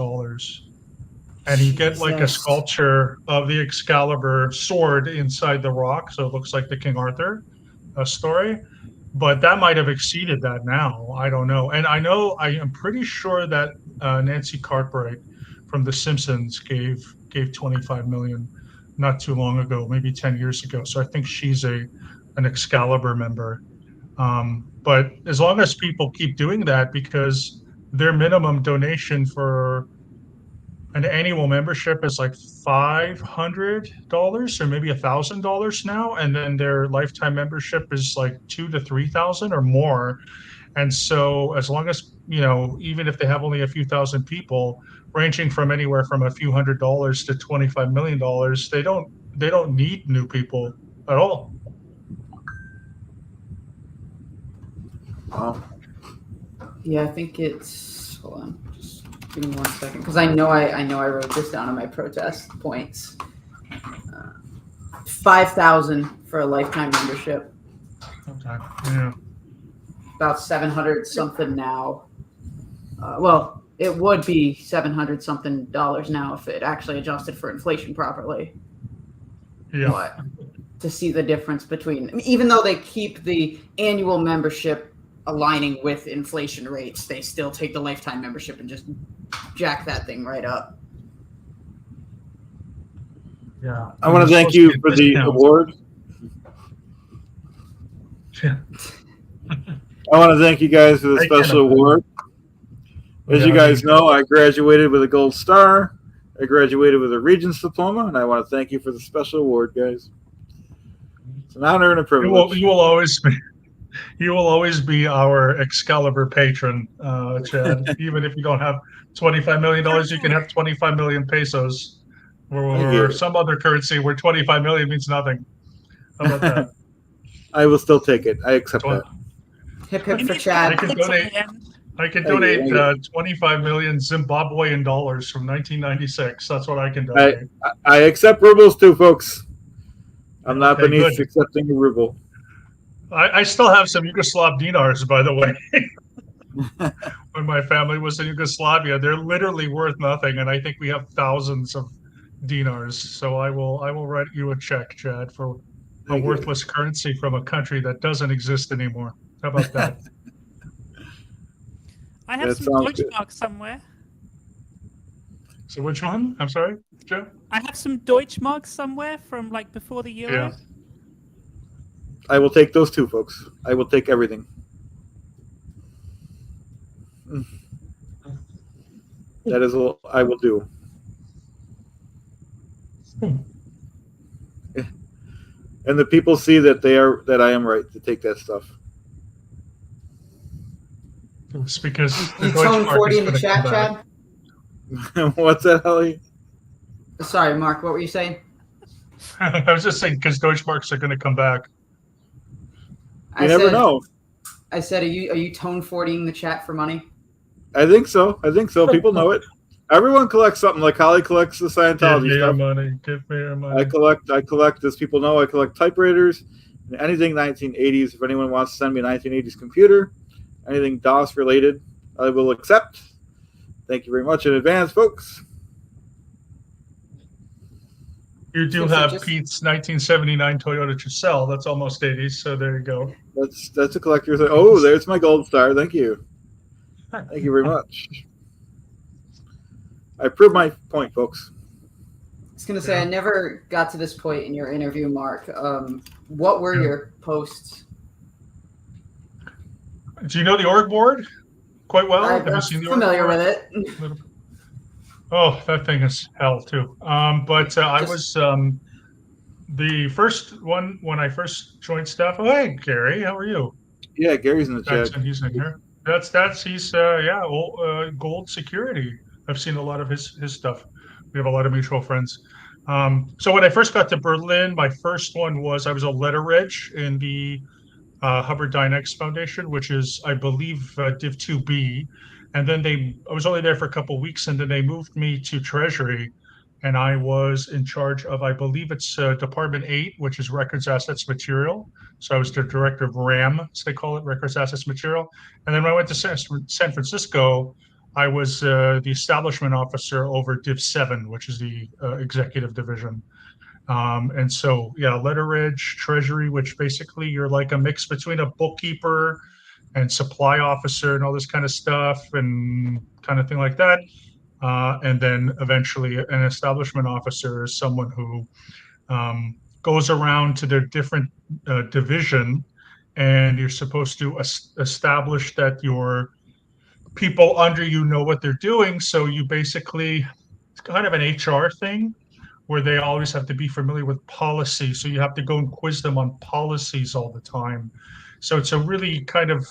and you get like a Jesus. sculpture of the Excalibur sword inside the rock, so it looks like the King Arthur story. But that might have exceeded that now. I don't know. And I am pretty sure that Nancy Cartwright from The Simpsons gave 25 million not too long ago, maybe 10 years ago. So I think she's an Excalibur member. But as long as people keep doing that, because their minimum donation for an annual membership is like $500 or maybe $1,000 now, and then their lifetime membership is like 2 to 3,000 or more. And so, as long as even if they have only a few thousand people, ranging from anywhere from a few $100s to $25 million, they don't need new people at all. Wow. Yeah, I think it's. Hold on, just give me 1 second, because I know I wrote this down in my protest points. 5,000 for a lifetime membership. Okay. Yeah. About 700 something now. Well, it would be 700 something dollars now if it actually adjusted for inflation properly. Yeah. But to see the difference between, even though they keep the annual membership aligning with inflation rates, they still take the lifetime membership and just jack that thing right up. Yeah. I want to thank you for the award. Yeah. I want to thank you guys for the special award. As you guys know, I graduated with a gold star. I graduated with a Regents diploma, and I want to thank you for the special award, guys. It's an honor and a privilege. You will always be our Excalibur patron, Chad. Even if you don't have $25 million, you can have 25 million pesos or some other currency where 25 million means nothing. How about that? I will still take it. I accept that. Hip hip for I Chad. can donate 25 million Zimbabwean dollars from 1996. That's what I can donate. I accept rubles too, folks. I'm not Okay, beneath good. accepting a ruble. I still have some Yugoslav dinars, by the way. When my family was in Yugoslavia, they're literally worth nothing, and I think we have thousands of dinars. So I will write you a check, Chad, for a worthless currency from a country that doesn't exist anymore. How about that? I have some Deutschmarks somewhere. So which one? I'm sorry, Joe? I have some Deutschmarks somewhere from like before the euro. Yeah. I will take those too, folks. I will take everything. That is what I will do. And the people see that I am right to take that stuff. It's because You tone 40 in the chat, Chad? What's that, Holly? Sorry, Mark, what were you saying? I was just saying because Deutschmarks are going to come back. You never know. I said, are you tone 40ing the chat for money? I think so. People know it. Everyone collects something. Like Holly collects the Scientology Give me your stuff. money. Give me your money. I collect, as people know, I collect typewriters and anything 1980s. If anyone wants to send me a 1980s computer, anything DOS related, I will accept. Thank you very much in advance, folks. You do have Pete's 1979 Toyota Tercel. That's almost 80s, so there you go. That's a collector's. Oh, there's my gold star. Thank you. Thank you very much. I proved my point, folks. I was going to say, I never got to this point in your interview, Mark. What were your posts? Do you know the org board quite well? I'm familiar with it. Oh, that thing is hell too. But I was the first one when I first joined staff. Oh, hey, Gary, how are you? Yeah, Gary's in the chat. He's in here. He's Gold Security. I've seen a lot of his stuff. We have a lot of mutual friends. So when I first got to Berlin, my first one was I was a letter reg in the Hubbard Dynex Foundation, which is, I believe, Div 2B. And then I was only there for a couple of weeks, and then they moved me to Treasury, and I was in charge of, I believe it's Department 8, which is Records Assets Material. So I was the director of RAM, as they call it, Records Assets Material. And then when I went to San Francisco, I was the establishment officer over Div 7, which is the executive division. And so, yeah, letterage, treasury, which basically you're like a mix between a bookkeeper and supply officer and all this kind of stuff and kind of thing like that. And then eventually, an establishment officer is someone who goes around to their different division, and you're supposed to establish that your people under you know what they're doing. So you basically, it's kind of an HR thing where they always have to be familiar with policy. So you have to go and quiz them on policies all the time. So it's a really kind of,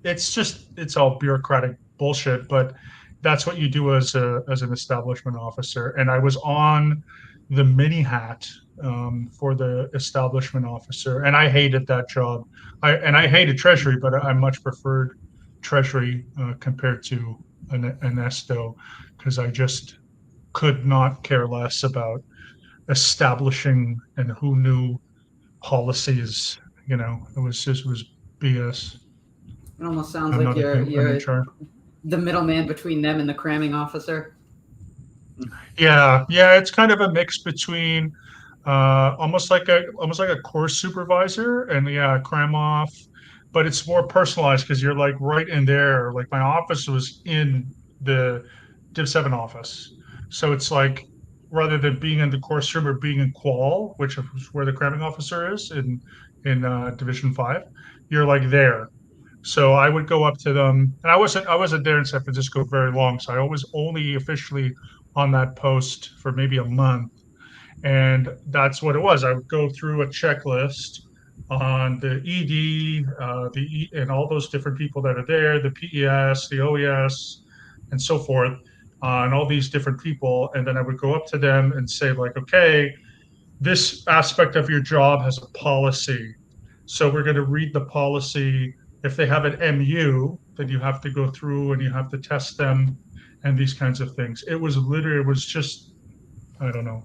it's all bureaucratic bullshit, but that's what you do as an establishment officer. And I was on the mini hat for the establishment officer, and I hated that job. I hated treasury, but I much preferred treasury compared to an esto, because I just could not care less about establishing and who knew policies. It was BS. It almost sounds I'm like not an you're HR. the middleman between them and the cramming officer. Yeah, it's kind of a mix between almost like a course supervisor and yeah, cram off, but it's more personalized because you're like right in there. Like my office was in the Div 7 office, so it's like rather than being in the course room or being in qual, which is where the cramming officer is in Division 5, you're like there. So I would go up to them, and I wasn't there in San Francisco very long, so I was only officially on that post for maybe a month, and that's what it was. I would go through a checklist on the ED, and all those different people that are there, the PES, the OES, and so forth, and all these different people, and then I would go up to them and say like, okay, this aspect of your job has a policy. So we're going to read the policy. If they have an MU, then you have to go through and you have to test them and these kinds of things. It was just, I don't know.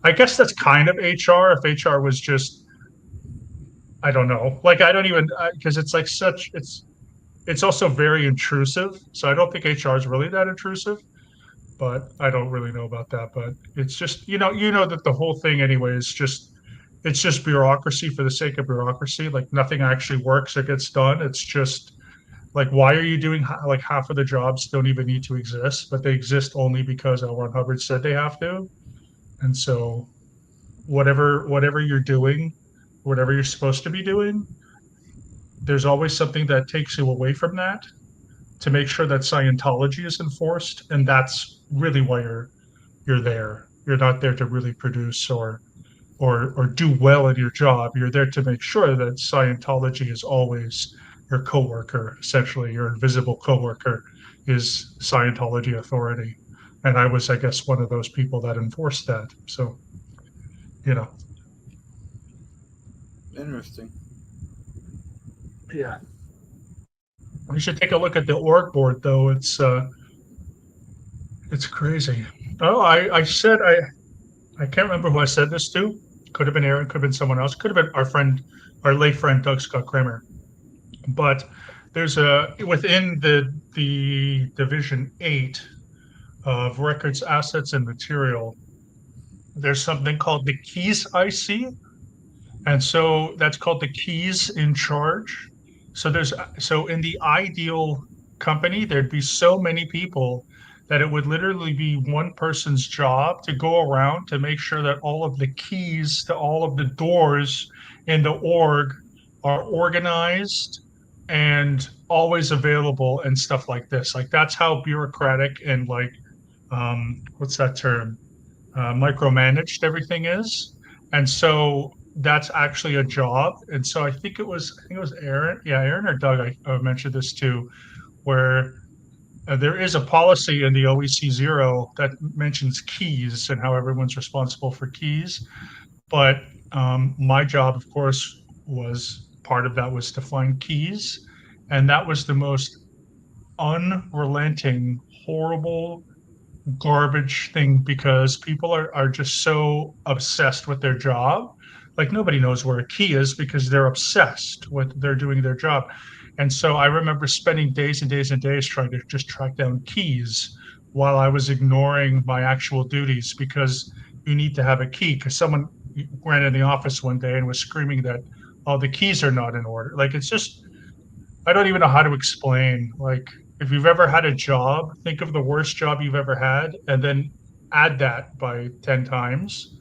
I guess that's kind of HR. If HR was just, I don't know. Like, I don't even, because it's like it's also very intrusive. So I don't think HR is really that intrusive, but I don't really know about that. But it's just, that the whole thing anyway is just, it's just bureaucracy for the sake of bureaucracy. Like nothing actually works or gets done. It's just like, why are you doing like half of the jobs don't even need to exist, but they exist only because L. Ron Hubbard said they have to. And so whatever you're doing, whatever you're supposed to be doing, there's always something that takes you away from that to make sure that Scientology is enforced. And that's really why you're there. You're not there to really produce or do well in your job. You're there to make sure that Scientology is always your coworker. Essentially, your invisible coworker is Scientology authority. And I was, I guess, one of those people that enforced that. So, Interesting. yeah. We should take a look at the org board, though. It's crazy. Oh, I said I can't remember who I said this to. Could have been Aaron, could have been someone else, could have been our late friend Doug Scott Kramer. But there's within the Division 8 of Records, Assets, and Material, there's something called the Keys IC. And so that's called the Keys in Charge. So in the ideal company, there'd be so many people that it would literally be one person's job to go around to make sure that all of the keys to all of the doors in the org are organized and always available and stuff like this. Like that's how bureaucratic and like, what's that term? Micromanaged everything is. And so that's actually a job. And so I think it was Aaron. Yeah, Aaron or Doug, I mentioned this too, where there is a policy in the OEC 0 that mentions keys and how everyone's responsible for keys. But my job, of course, was part of that was to find keys. And that was the most unrelenting, horrible, garbage thing because people are just so obsessed with their job. Like nobody knows where a key is because they're obsessed with they're doing their job. And so I remember spending days and days and days trying to just track down keys while I was ignoring my actual duties, because you need to have a key, because someone ran in the office one day and was screaming that, oh, the keys are not in order. Like, it's just, I don't even know how to explain. Like, if you've ever had a job, think of the worst job you've ever had and then add that by 10 times,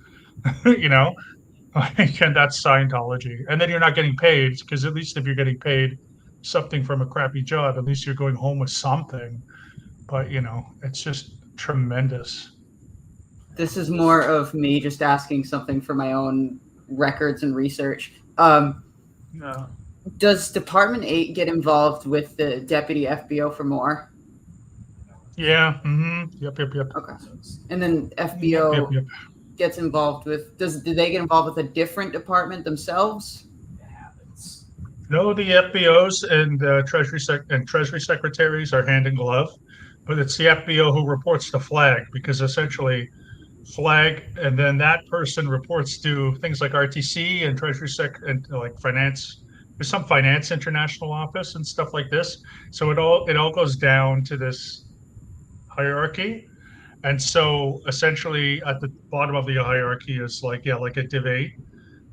you know, and that's Scientology. And then you're not getting paid, because at least if you're getting paid something from a crappy job, at least you're going home with something. But, it's just tremendous. This is more of me just asking something for my own records and research. Yeah. Does Department 8 get involved with the deputy FBO for more? Yeah. Yep. Okay. And then FBO Yep. gets involved with, do they get involved with a different department themselves? No, the FBOs and Treasury secretaries are hand in glove, but it's the FBO who reports to Flag, because essentially Flag, and then that person reports to things like RTC and Treasury Sec and like finance. There's some finance international office and stuff like this. So it all goes down to this hierarchy. And so essentially at the bottom of the hierarchy is like a Div 8,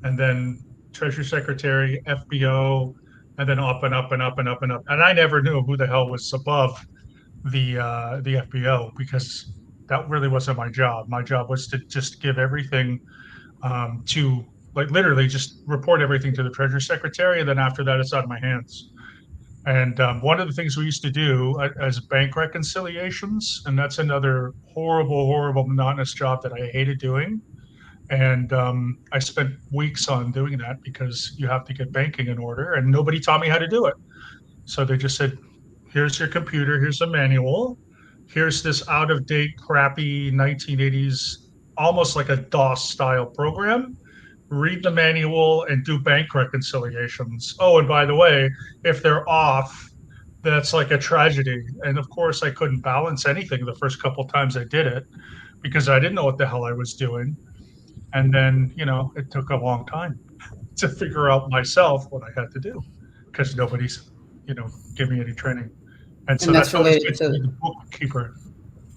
and then Treasury Secretary, FBO, and then up and up and up and up and up. And I never knew who the hell was above the FBO, because that really wasn't my job. My job was to just give everything to, like, literally just report everything to the Treasury Secretary, and then after that, it's out of my hands. And one of the things we used to do as bank reconciliations, and that's another horrible, horrible, monotonous job that I hated doing. And I spent weeks on doing that, because you have to get banking in order, and nobody taught me how to do it. So they just said, here's your computer, here's a manual, here's this out of date, crappy 1980s, almost like a DOS style program. Read the manual and do bank reconciliations. Oh, and by the way, if they're off, that's like a tragedy. And of course, I couldn't balance anything the first couple times I did it, because I didn't know what the hell I was doing. And then, it took a long time to figure out myself what I had to do, because nobody's, give me any training. And so And that's that's always related good to be to, the bookkeeper.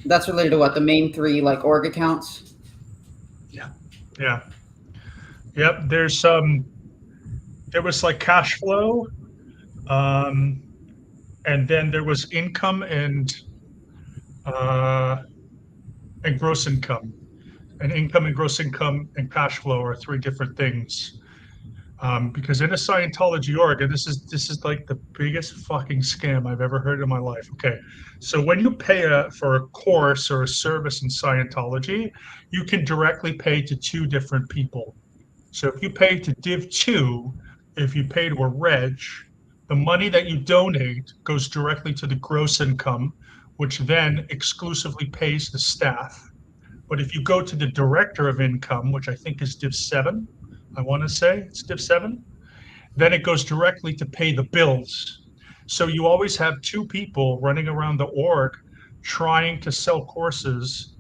that's related to what, the main three, like, org accounts? Yeah. Yep. There was like cash flow, and then there was income and gross income. And income and gross income and cash flow are three different things. Because in a Scientology org, and this is like the biggest fucking scam I've ever heard in my life. Okay, so when you pay for a course or a service in Scientology, you can directly pay to two different people. So if you pay to Div 2, if you pay to a reg, the money that you donate goes directly to the gross income, which then exclusively pays the staff. But if you go to the director of income, which I think is Div 7, I want to say it's Div 7, then it goes directly to pay the bills. So you always have two people running around the org trying to sell courses,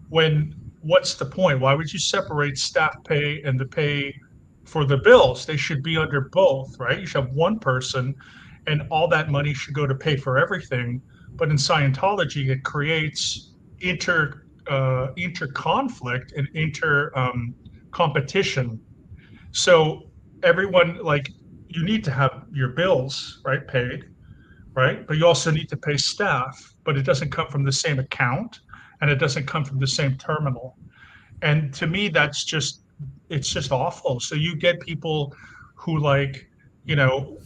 when what's the point? Why would you separate staff pay and the pay for the bills? They should be under both, right? You should have one person and all that money should go to pay for everything. But in Scientology, it creates inter conflict and inter competition. So everyone, like, you need to have your bills, right, paid, right? But you also need to pay staff, but it doesn't come from the same account, and it doesn't come from the same terminal. And to me, it's just awful. So you get people who, like, who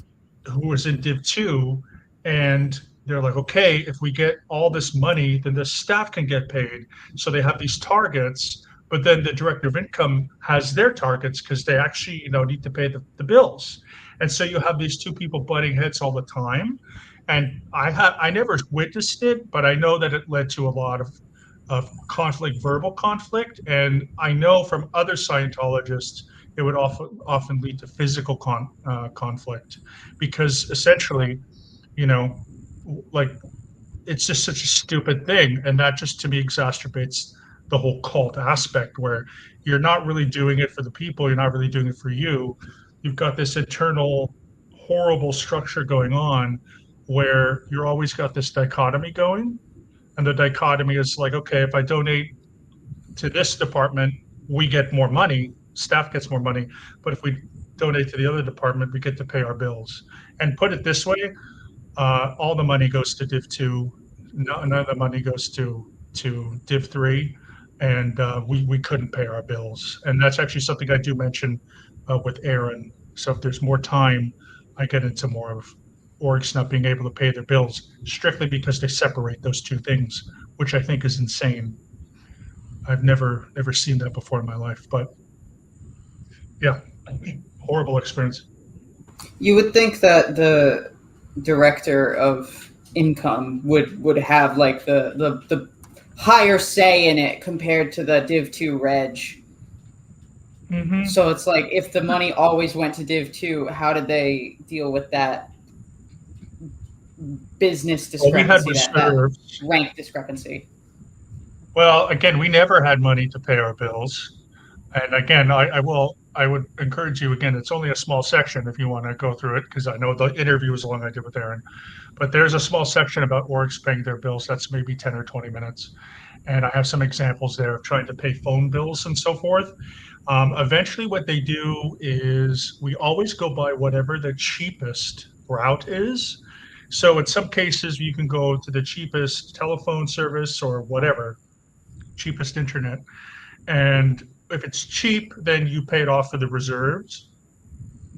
was in Div 2, and they're like, okay, if we get all this money, then the staff can get paid. So they have these targets, but then the director of income has their targets, because they actually, need to pay the bills. And so you have these two people butting heads all the time. And I never witnessed it, but I know that it led to a lot of conflict, verbal conflict. And I know from other Scientologists, it would often lead to physical conflict, because essentially, like, it's just such a stupid thing. And that just, to me, exacerbates the whole cult aspect, where you're not really doing it for the people. You're not really doing it for you. You've got this internal horrible structure going on where you're always got this dichotomy going. And the dichotomy is like, okay, if I donate to this department, we get more money, staff gets more money. But if we donate to the other department, we get to pay our bills. And put it this way, all the money goes to Div 2, none of the money goes to Div 3, and we couldn't pay our bills. And that's actually something I do mention with Aaron. So if there's more time, I get into more of orgs not being able to pay their bills strictly because they separate those two things, which I think is insane. I've never seen that before in my life, but yeah, horrible experience. You would think that the director of income would have like the higher say in it compared to the Div 2 reg. Mm-hmm. So it's like if the money always went to Div 2, how did they deal with that business discrepancy, we had that rank discrepancy? Well, again, we never had money to pay our bills. And again, I would encourage you, again, it's only a small section if you want to go through it, because I know the interview was long I did with Aaron. But there's a small section about orgs paying their bills. That's maybe 10 or 20 minutes. And I have some examples there of trying to pay phone bills and so forth. Eventually, what they do is we always go by whatever the cheapest route is. So in some cases, you can go to the cheapest telephone service or whatever, cheapest internet. And if it's cheap, then you pay it off for the reserves.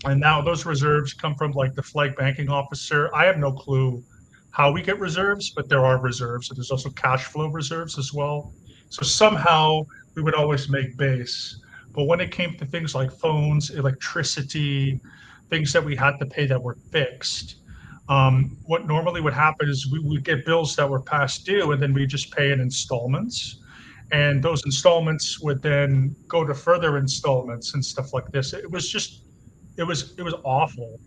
And now those reserves come from like the flag banking officer. I have no clue how we get reserves, but there are reserves. So there's also cash flow reserves as well. So somehow we would always make base. But when it came to things like phones, electricity, things that we had to pay that were fixed, what normally would happen is we would get bills that were past due, and then we just pay in installments. And those installments would then go to further installments and stuff like this. It was awful.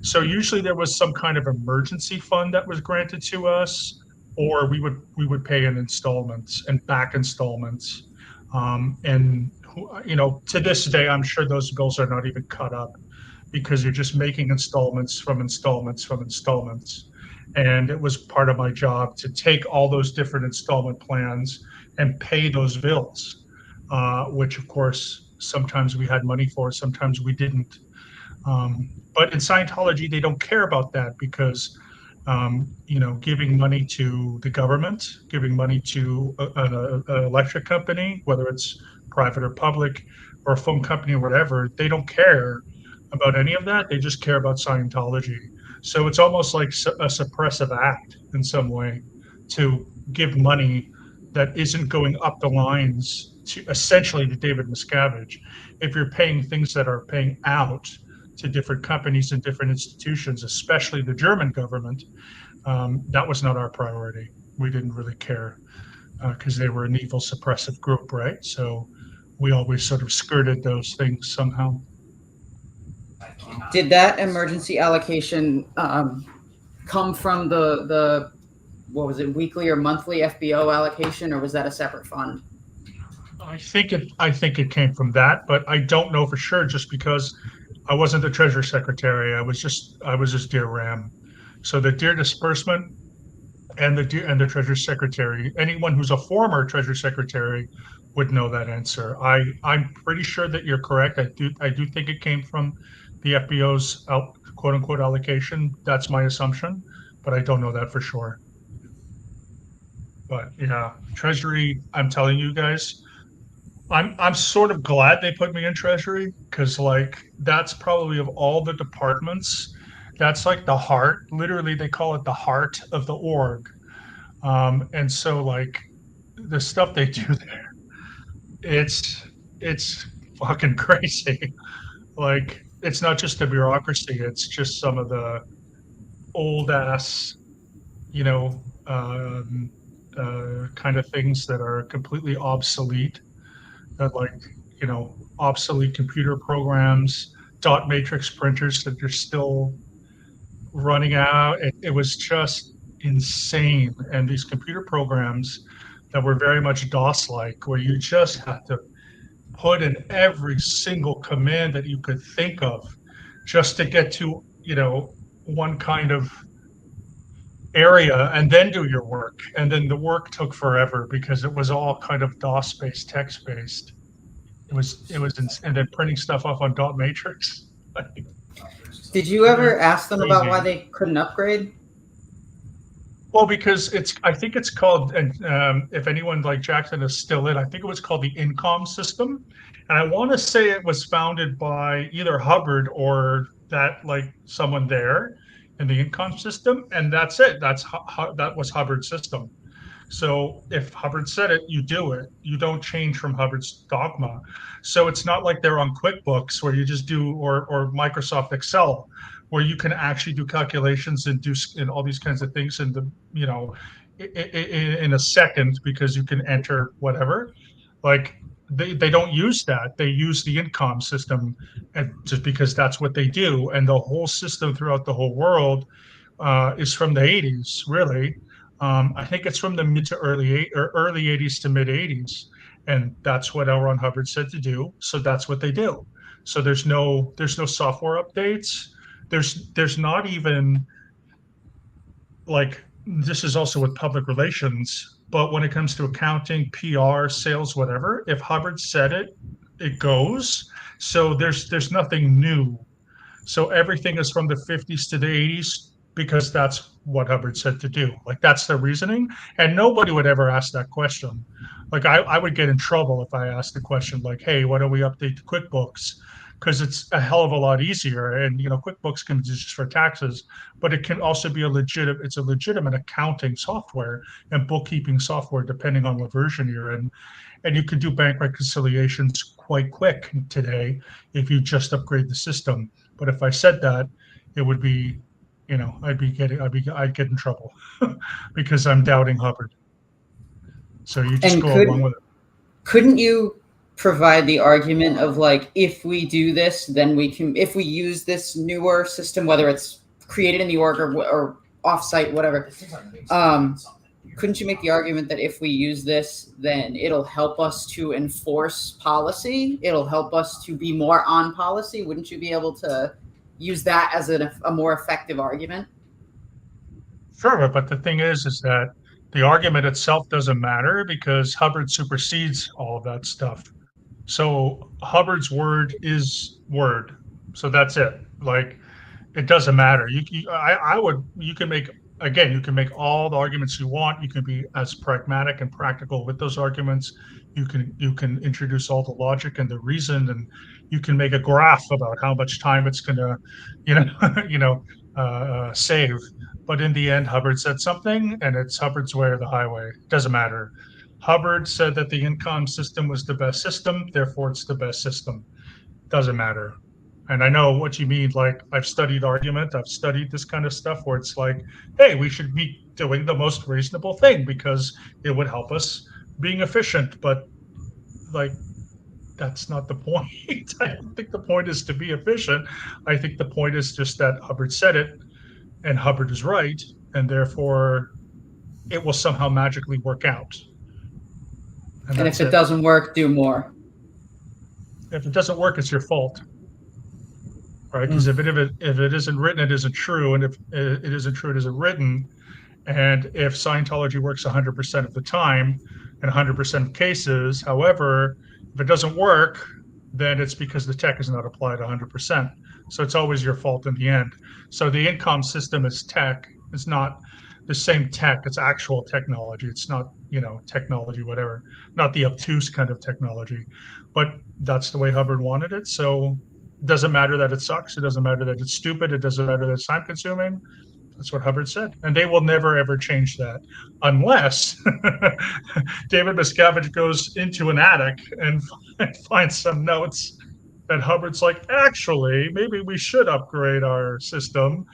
So usually there was some kind of emergency fund that was granted to us, or we would pay in installments and back installments. And to this day, I'm sure those bills are not even cut up because you're just making installments from installments from installments. And it was part of my job to take all those different installment plans and pay those bills, which of course sometimes we had money for, sometimes we didn't. But in Scientology, they don't care about that because, giving money to the government, giving money to an electric company, whether it's private or public, or a phone company or whatever, they don't care about any of that. They just care about Scientology. So it's almost like a suppressive act in some way to give money that isn't going up the lines to essentially to David Miscavige. If you're paying things that are paying out to different companies and different institutions, especially the German government, that was not our priority. We didn't really care because they were an evil suppressive group, right? So we always sort of skirted those things somehow. Did that emergency allocation come from the what was it, weekly or monthly FBO allocation, or was that a separate fund? I think it came from that, but I don't know for sure just because I wasn't the Treasury Secretary. I was just Dear Ram. So the Dear Disbursement and the Treasury Secretary, anyone who's a former Treasury Secretary would know that answer. I'm pretty sure that you're correct. I do think it came from the FBO's quote unquote allocation. That's my assumption, but I don't know that for sure. But yeah, Treasury, I'm telling you guys, I'm sort of glad they put me in Treasury because like that's probably of all the departments, that's like the heart. Literally, they call it the heart of the org. And so like the stuff they do there, it's fucking crazy. Like it's not just the bureaucracy; it's just some of the old ass, kind of things that are completely obsolete. That obsolete computer programs, dot matrix printers that are still running out. It was just insane. And these computer programs that were very much DOS-like, where you just had to put in every single command that you could think of just to get to one kind of area and then do your work. And then the work took forever because it was all kind of DOS based, text based. And then printing stuff off on dot matrix. Did you ever ask them about Crazy. why they couldn't upgrade? Well, because I think it's called, and if anyone like Jackson is still in, I think it was called the Incom system. And I want to say it was founded by either Hubbard or that like someone there in the Incom system. And that's it. That was Hubbard's system. So if Hubbard said it, you do it. You don't change from Hubbard's dogma. So it's not like they're on QuickBooks where you just do, or Microsoft Excel, where you can actually do calculations and do and all these kinds of things in in a second because you can enter whatever. Like they don't use that. They use the income system, and just because that's what they do. And the whole system throughout the whole world is from the 80s, really. I think it's from the mid to early 80s to mid 80s, and that's what L. Ron Hubbard said to do. So that's what they do. So there's no software updates. There's not even like this is also with public relations, but when it comes to accounting, PR, sales, whatever, if Hubbard said it, it goes. So there's nothing new. So everything is from the 50s to the 80s because that's what Hubbard said to do. Like that's the reasoning. And nobody would ever ask that question. Like I would get in trouble if I asked the question like, hey, why don't we update the QuickBooks? Because it's a hell of a lot easier. And QuickBooks can be just for taxes, but it can also be a legitimate accounting software and bookkeeping software, depending on what version you're in. And you can do bank reconciliations quite quick today if you just upgrade the system. But if I said that, it would be, I'd get in trouble because I'm doubting Hubbard. So you just go along with it. Couldn't you provide the argument of like, if we do this, then we can, if we use this newer system, whether it's created in the org or offsite, whatever, couldn't you make the argument that if we use this, then it'll help us to enforce policy? It'll help us to be more on policy. Wouldn't you be able to use that as a more effective argument? Sure, but the thing is that the argument itself doesn't matter because Hubbard supersedes all of that stuff. So Hubbard's word is word. So that's it. Like it doesn't matter. You can make all the arguments you want. You can be as pragmatic and practical with those arguments. You can introduce all the logic and the reason, and you can make a graph about how much time it's going to, save. But in the end, Hubbard said something, and it's Hubbard's way or the highway. It doesn't matter. Hubbard said that the income system was the best system, therefore it's the best system. Doesn't matter. And I know what you mean. Like I've studied argument, I've studied this kind of stuff where it's like, hey, we should be doing the most reasonable thing because it would help us being efficient. But like, that's not the point. I don't think the point is to be efficient. I think the point is just that Hubbard said it and Hubbard is right. And therefore it will somehow magically work out. And if it doesn't work, do more. If it doesn't work, it's your fault. Right? Because if it isn't written, it isn't true. And if it isn't true, it isn't written. And if Scientology works 100% of the time in 100% of cases, however, if it doesn't work, then it's because the tech is not applied 100%. So it's always your fault in the end. So the income system is tech. It's not the same tech. It's actual technology. It's not, technology, whatever, not the obtuse kind of technology. But that's the way Hubbard wanted it. So it doesn't matter that it sucks. It doesn't matter that it's stupid. It doesn't matter that it's time consuming. That's what Hubbard said. And they will never, ever change that unless David Miscavige goes into an attic and finds some notes that Hubbard's like, actually, maybe we should upgrade our system.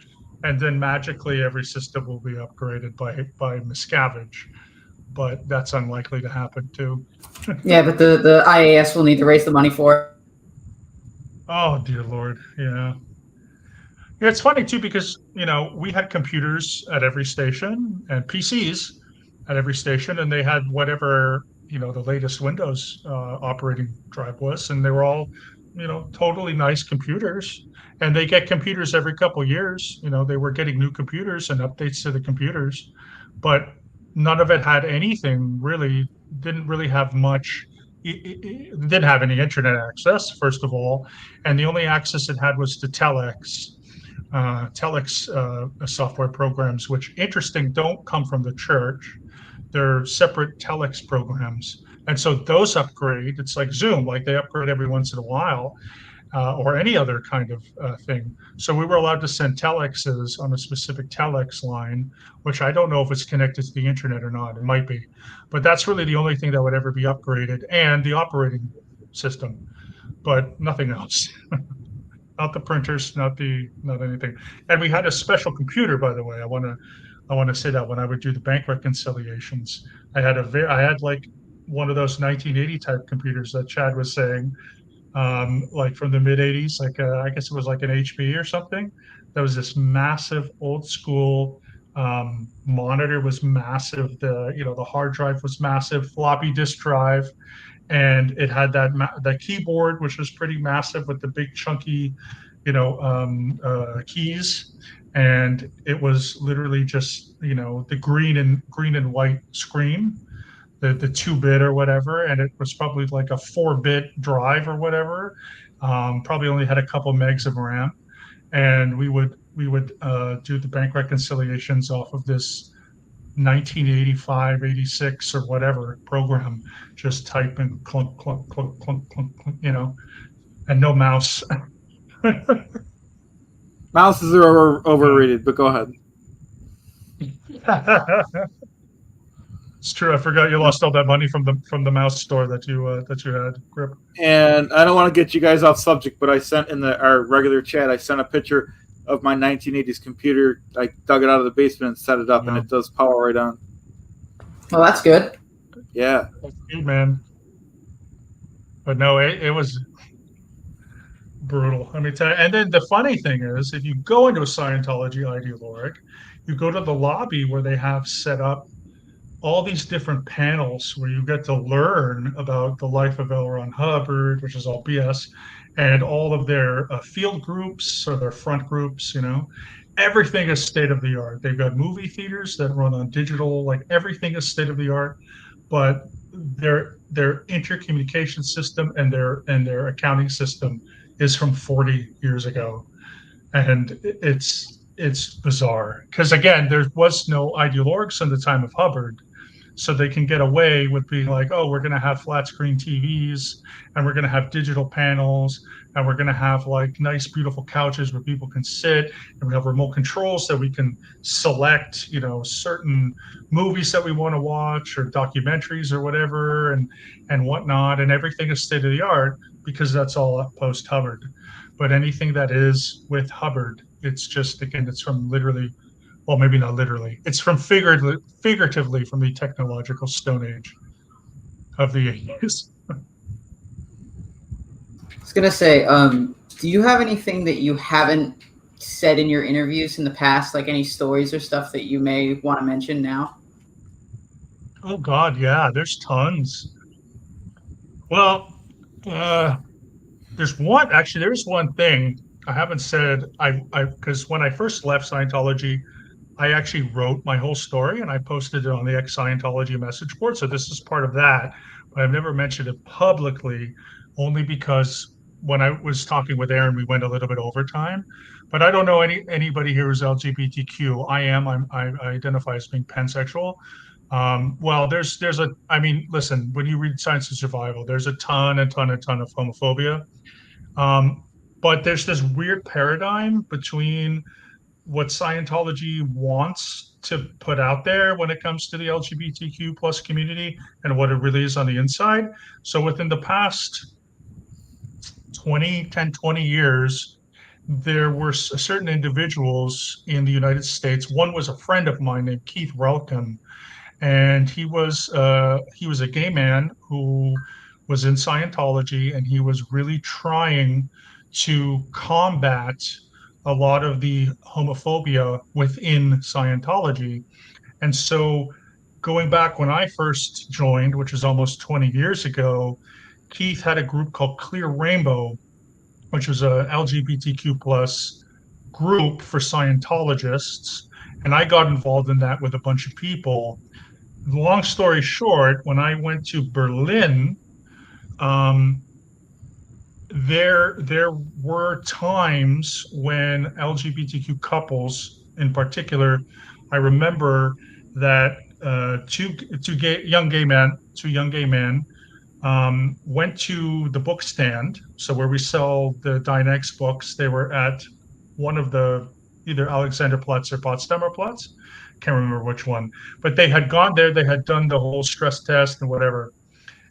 And then magically every system will be upgraded by Miscavige. But that's unlikely to happen too. Yeah, but the IAS will need to raise the money for it. Oh, dear Lord. Yeah. Yeah, it's funny too because we had computers at every station and PCs at every station, and they had whatever the latest Windows operating drive was, and they were all totally nice computers, and they get computers every couple of years. They were getting new computers and updates to the computers, but none of it had anything really, didn't really have much. It didn't have any internet access, first of all, and the only access it had was to telex software programs, which, interesting, don't come from the church. They're separate telex programs. And so those upgrade. It's like Zoom, like they upgrade every once in a while, or any other kind of thing. So we were allowed to send telexes on a specific telex line, which I don't know if it's connected to the internet or not. It might be, but that's really the only thing that would ever be upgraded, and the operating system, but nothing else. Not the printers, not anything. And we had a special computer, by the way. I want to say that when I would do the bank reconciliations, I had like one of those 1980 type computers that Chad was saying, like from the mid 80s, like I guess it was like an HP or something. That was this massive old school, monitor was massive. The hard drive was massive, floppy disk drive, and it had that keyboard, which was pretty massive with the big chunky, keys. And it was literally just the green and white screen, the 2-bit or whatever, and it was probably like a 4-bit drive or whatever. Probably only had a couple megs of RAM, and we would do the bank reconciliations off of this 1985, 86 or whatever program, just type and clunk, clunk, clunk, clunk, clunk, clunk, and no mouse. Mouses are overrated, but go ahead. It's true. I forgot you lost all that money from the mouse store that you had, Grip. And I don't want to get you guys off subject, but I sent in our regular chat, I sent a picture of my 1980s computer. I dug it out of the basement and set it up, and it does power right on. Well, that's good. Yeah. That's good, man. But no, it was brutal. Let me tell you. And then the funny thing is, if you go into a Scientology ideologue, you go to the lobby where they have set up all these different panels where you get to learn about the life of L. Ron Hubbard, which is all BS, and all of their field groups or their front groups. Everything is state of the art. They've got movie theaters that run on digital, like everything is state of the art, but their intercommunication system and their accounting system is from 40 years ago, and it's bizarre because, again, there was no ideologues in the time of Hubbard. So they can get away with being like, oh, we're going to have flat screen TVs, and we're going to have digital panels, and we're going to have like nice, beautiful couches where people can sit, and we have remote controls that we can select, certain movies that we want to watch or documentaries or whatever, and whatnot. And everything is state of the art because that's all post Hubbard. But anything that is with Hubbard, it's just, again, it's from literally, well, maybe not literally. It's from figuratively from the technological Stone Age of the 80s. I was gonna say, do you have anything that you haven't said in your interviews in the past, like any stories or stuff that you may want to mention now? Oh God, yeah, there's tons. Well, there's one thing I haven't said. Because when I first left Scientology, I actually wrote my whole story and I posted it on the ex-Scientology message board. So this is part of that, but I've never mentioned it publicly, only because when I was talking with Aaron, we went a little bit over time. But I don't know anybody here who's LGBTQ. I identify as being pansexual. Well, listen, when you read Science of Survival, there's a ton of homophobia. But there's this weird paradigm between what Scientology wants to put out there when it comes to the LGBTQ plus community and what it really is on the inside. So within the past 20 years, there were certain individuals in the United States. One was a friend of mine named Keith Relkin, and he was a gay man who was in Scientology, and he was really trying to combat a lot of the homophobia within Scientology. And so going back when I first joined, which is almost 20 years ago, Keith had a group called Clear Rainbow, which was a LGBTQ plus group for Scientologists, and I got involved in that with a bunch of people. Long story short, when I went to Berlin, um, there were times when LGBTQ couples, in particular, I remember that two young gay men, went to the book stand. So where we sell the Dynex books, they were at one of the either Alexanderplatz or Potsdamer Platz. Can't remember which one, but they had gone there. They had done the whole stress test and whatever.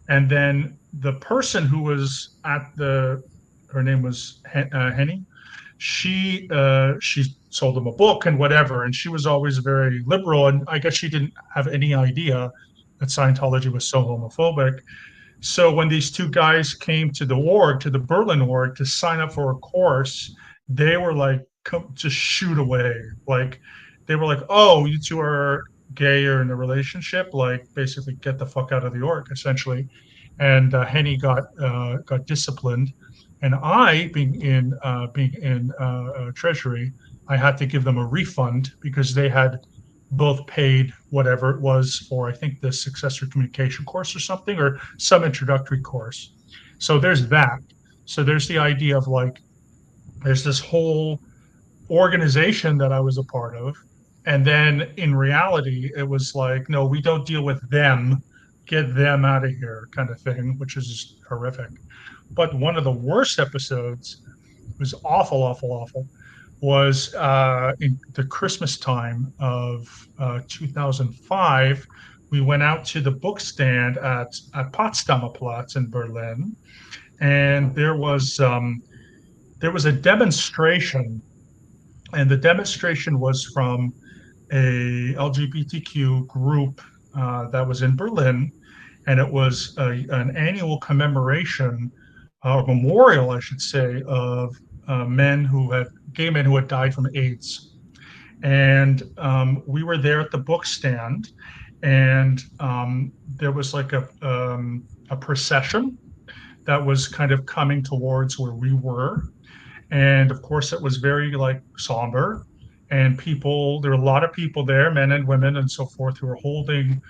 And then the person who was at her name was Henny. She sold them a book and whatever, and she was always very liberal. And I guess she didn't have any idea that Scientology was so homophobic. So when these two guys came to the org, to the Berlin org, to sign up for a course, they were like, just shoot away. Like, they were like, oh, you two are gay or in a relationship, like basically get the fuck out of the org, essentially. And Henny got disciplined, and I, being in Treasury, I had to give them a refund because they had both paid whatever it was for, I think, the successor communication course or something, or some introductory course. So there's that. So there's the idea of like, there's this whole organization that I was a part of. And then in reality, it was like, no, we don't deal with them, get them out of here kind of thing, which is just horrific. But one of the worst episodes was awful, awful, awful, was in the Christmas time of 2005. We went out to the book stand at Potsdamer Platz in Berlin, and there was a demonstration, and the demonstration was from a LGBTQ group that was in Berlin, and it was an annual commemoration or memorial, I should say, of gay men who had died from AIDS. And we were there at the book stand, and there was like a procession that was kind of coming towards where we were. And of course, it was very like somber. And there were a lot of people there, men and women and so forth, who were holding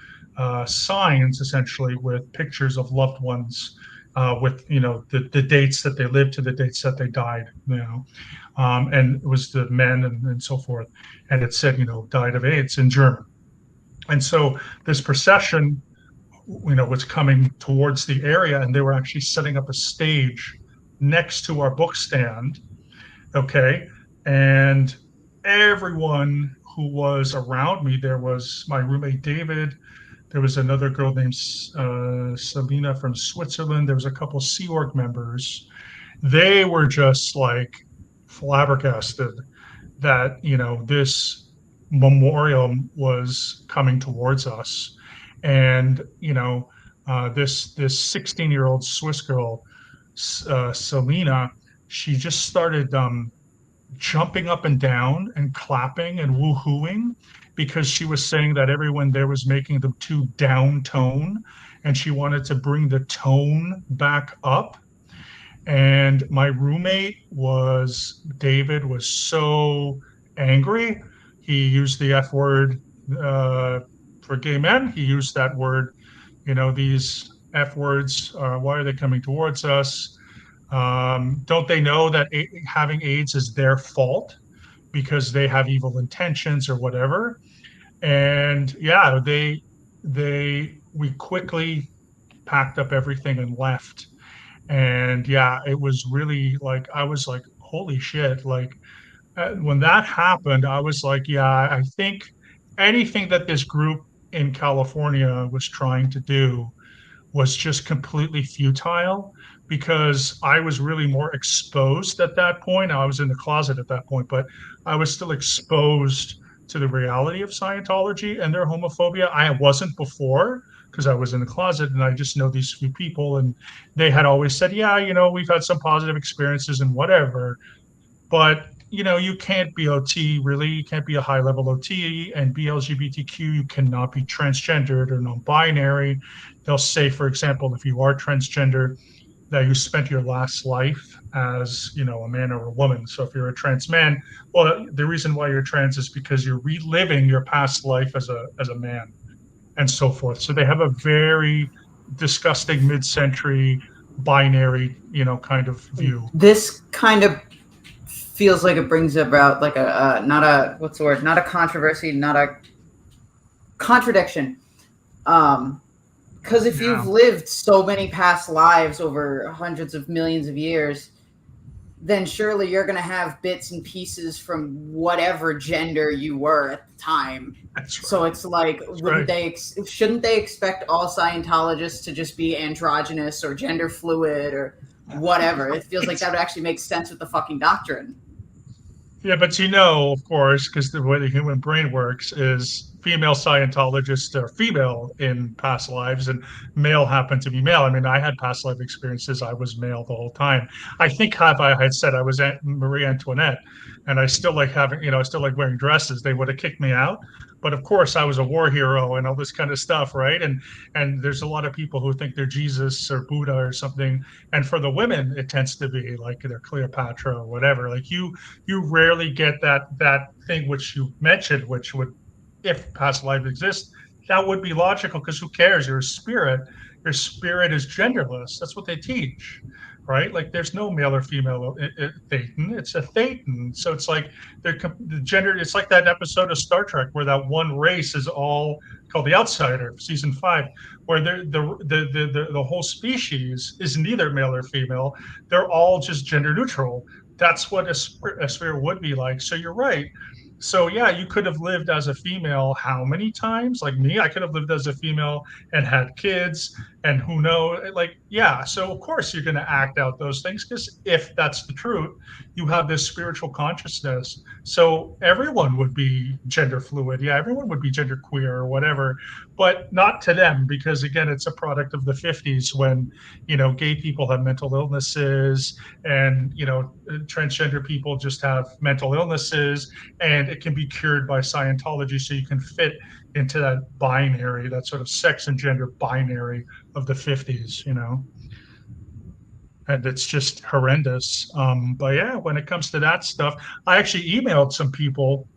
signs essentially with pictures of loved ones, with the dates that they lived to the dates that they died, and it was the men and so forth, and it said died of AIDS in German. And so this procession was coming towards the area, and they were actually setting up a stage next to our book stand. Okay. And everyone who was around me, there was my roommate David, there was another girl named Selina from Switzerland, there was a couple of Sea Org members. They were just like flabbergasted that this memorial was coming towards us. And this 16-year-old Swiss girl, Selina, she just started jumping up and down and clapping and woohooing, because she was saying that everyone there was making them too down tone, and she wanted to bring the tone back up. And my roommate David was so angry. He used the F word for gay men. He used that word, these F words, why are they coming towards us? Don't they know that having AIDS is their fault because they have evil intentions or whatever? And yeah, we quickly packed up everything and left. And yeah, it was really like, I was like, holy shit. Like when that happened, I was like, yeah, I think anything that this group in California was trying to do was just completely futile, because I was really more exposed at that point. I was in the closet at that point, but I was still exposed to the reality of Scientology and their homophobia. I wasn't before, because I was in the closet and I just know these few people, and they had always said, yeah, we've had some positive experiences and whatever, but you can't be OT, really. You can't be a high level OT and be LGBTQ. You cannot be transgendered or non-binary. They'll say, for example, if you are transgender, that you spent your last life as, you know, a man or a woman. So if you're a trans man, well, the reason why you're trans is because you're reliving your past life as a man and so forth. So they have a very disgusting mid-century binary, you know, kind of view. This kind of feels like it brings about like a not a what's the word? Not a controversy, not a contradiction. Because if you've lived so many past lives over hundreds of millions of years, then surely you're going to have bits and pieces from whatever gender you were at the time. That's right. So it's like, shouldn't they expect all Scientologists to just be androgynous or gender fluid or whatever? It feels like that would actually make sense with the fucking doctrine. Yeah, but you know, of course, because the way the human brain works is female Scientologists are female in past lives and male happen to be male. I mean, I had past life experiences. I was male the whole time. I think if I had said I was Marie Antoinette and I still like having, you know, I still like wearing dresses, they would have kicked me out. But of course, I was a war hero and all this kind of stuff, right? And there's a lot of people who think they're Jesus or Buddha or something. And for the women, it tends to be like they're Cleopatra or whatever. Like you rarely get that thing which you mentioned, which would, if past life exists, that would be logical because who cares? You're a spirit. Your spirit is genderless. That's what they teach, right? Like there's no male or female thetan. It's a thetan. So it's like the gender. It's like that episode of Star Trek where that one race is all called the Outsider, season 5, where the whole species is neither male or female. They're all just gender neutral. That's what a spirit would be like. So you're right. So yeah, you could have lived as a female how many times? Like me, I could have lived as a female and had kids, and who knows? Like, yeah. So of course you're going to act out those things because if that's the truth, you have this spiritual consciousness. So everyone would be gender fluid. Yeah, everyone would be gender queer or whatever, but not to them because again, it's a product of the 50s when, you know, gay people have mental illnesses and, you know, transgender people just have mental illnesses, and it can be cured by Scientology. So you can fit into that binary, that sort of sex and gender binary of the 50s, you know, and it's just horrendous. But yeah, when it comes to that stuff, I actually emailed some people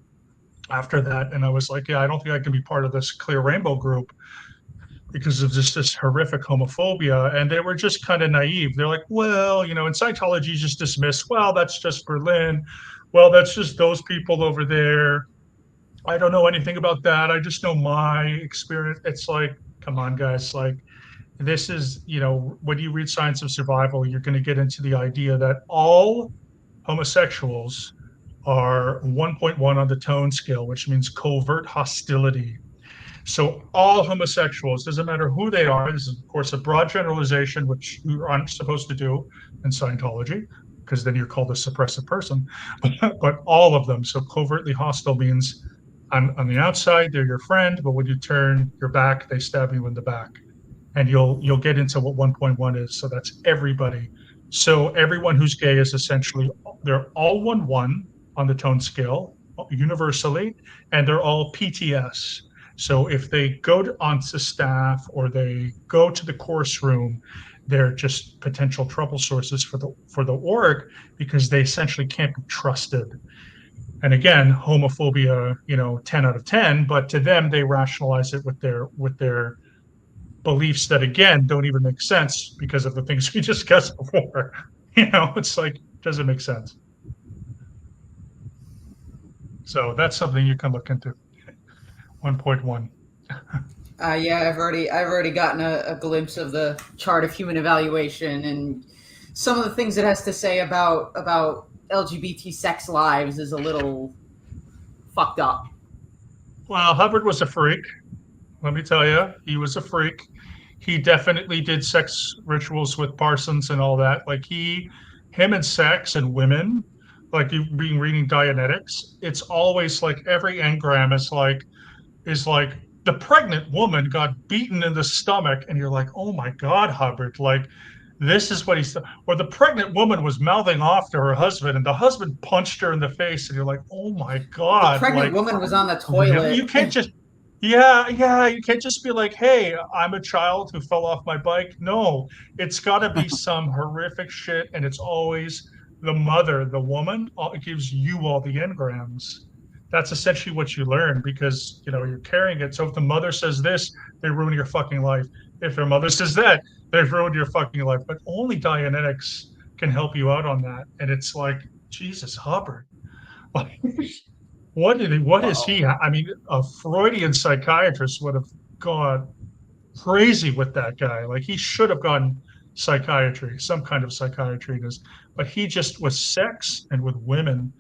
after that and I was like, yeah, I don't think I can be part of this Clear Rainbow group because of just this horrific homophobia. And they were just kind of naive. They're like, well, you know, and Scientology just dismissed, well, that's just Berlin. Well, that's just those people over there. I don't know anything about that. I just know my experience. It's like, come on, guys. Like, this is, you know, when you read Science of Survival, you're going to get into the idea that all homosexuals are 1.1 on the tone scale, which means covert hostility. So all homosexuals, doesn't matter who they are, this is of course a broad generalization, which you aren't supposed to do in Scientology, because then you're called a suppressive person, but all of them. So covertly hostile means on the outside, they're your friend, but when you turn your back, they stab you in the back. And you'll get into what 1.1 is. So that's everybody. So everyone who's gay is essentially, they're all 1.1 on the tone scale universally, and they're all PTS. So if they go onto staff or they go to the course room, they're just potential trouble sources for the org because they essentially can't be trusted. And again, homophobia, you know, 10 out of 10, but to them they rationalize it with their beliefs that again don't even make sense because of the things we discussed before. You know, it's like doesn't make sense. So that's something you can look into. 1.1. Yeah, I've already gotten a glimpse of the chart of human evaluation and some of the things it has to say about LGBT sex lives is a little fucked up. Well, Hubbard was a freak. Let me tell you, he was a freak. He definitely did sex rituals with Parsons and all that. Like him and sex and women, like you've been reading Dianetics, it's always like every engram is like the pregnant woman got beaten in the stomach, and you're like, oh my God, Hubbard, like this is what he's, or the pregnant woman was mouthing off to her husband, and the husband punched her in the face, and you're like, oh my God, The pregnant like, woman was on the toilet. you can't just, Yeah, you can't just be like, hey, I'm a child who fell off my bike. No, it's got to be some horrific shit, and it's always the mother, the woman, gives you all the engrams. That's essentially what you learn because you're carrying it. So if the mother says this, they ruin your fucking life. If their mother says that, they've ruined your fucking life. But only Dianetics can help you out on that. And it's like, Jesus Hubbard. Like, what is Uh-oh. he? I mean, a Freudian psychiatrist would have gone crazy with that guy. Like he should have gone psychiatry, some kind of psychiatry. But he just with sex and with women,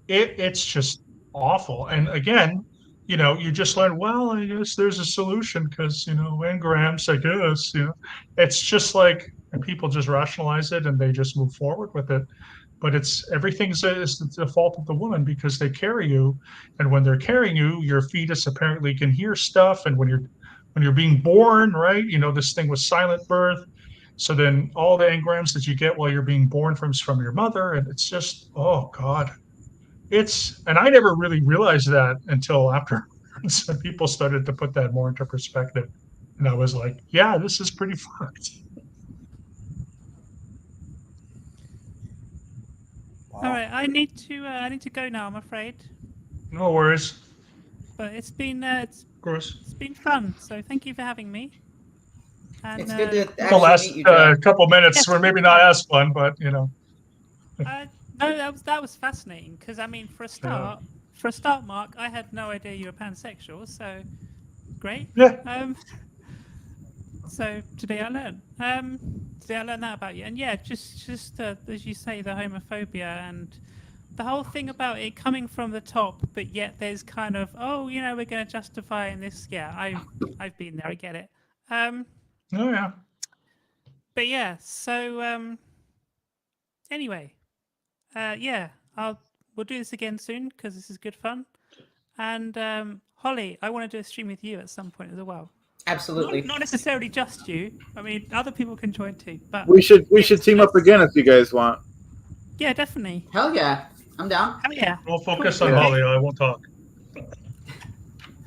it's just awful. And again, you just learn, well, I guess there's a solution because, engrams, I guess, it's just like, and people just rationalize it and they just move forward with it. But everything's is the fault of the woman because they carry you. And when they're carrying you, your fetus apparently can hear stuff. And when you're being born, right, this thing was silent birth. So then all the engrams that you get while you're being born from your mother, and it's just, oh God. And I never really realized that until after some people started to put that more into perspective. And I was like, yeah, this is pretty fucked. All right, I need to go now. I'm afraid, No worries. but it's been Of course. it's been fun. So thank you for having me. And It's good to The actually last meet you, Joe. couple minutes were maybe not as fun, but no, that was fascinating because I mean, for a start, Mark, I had no idea you were pansexual. So great. yeah. So today I learned. Today I learned that about you, and yeah, just as you say, the homophobia and the whole thing about it coming from the top, but yet there's kind of we're going to justify in this. Yeah, I've been there. I get it. Oh yeah. But yeah, so anyway, yeah, we'll do this again soon because this is good fun. And Holly, I want to do a stream with you at some point as well. Absolutely. Not necessarily just you. I mean, other people can join too. But We should team up again if you guys want. Yeah, definitely. Hell yeah. I'm down. Hell yeah. We'll focus Cool. on Yeah. Holly. I won't talk.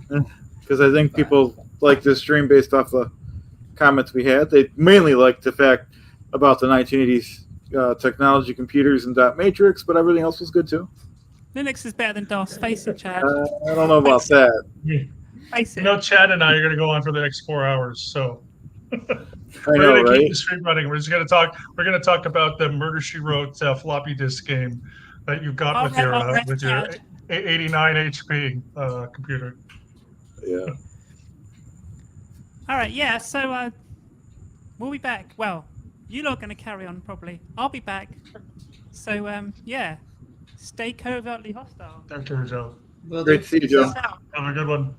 Because I think people like this stream based off the comments we had. They mainly liked the fact about the 1980s technology, computers, and dot matrix, but everything else was good too. Linux is better than DOS. Face it, Chad. I don't know about that. Face it. Chad and I are going to go on for the next 4 hours. So I we're know, going to keep right? the stream running. We're just going to talk. We're going to talk about the Murder She Wrote floppy disk game that you got with your 89 HP computer. Yeah. All right, yeah, so we'll be back. Well, you're not going to carry on, probably. I'll be back. So, yeah, stay covertly hostile. Thank you, Joe. Will Great do. to see you, Joe. Peace out. Have a good one.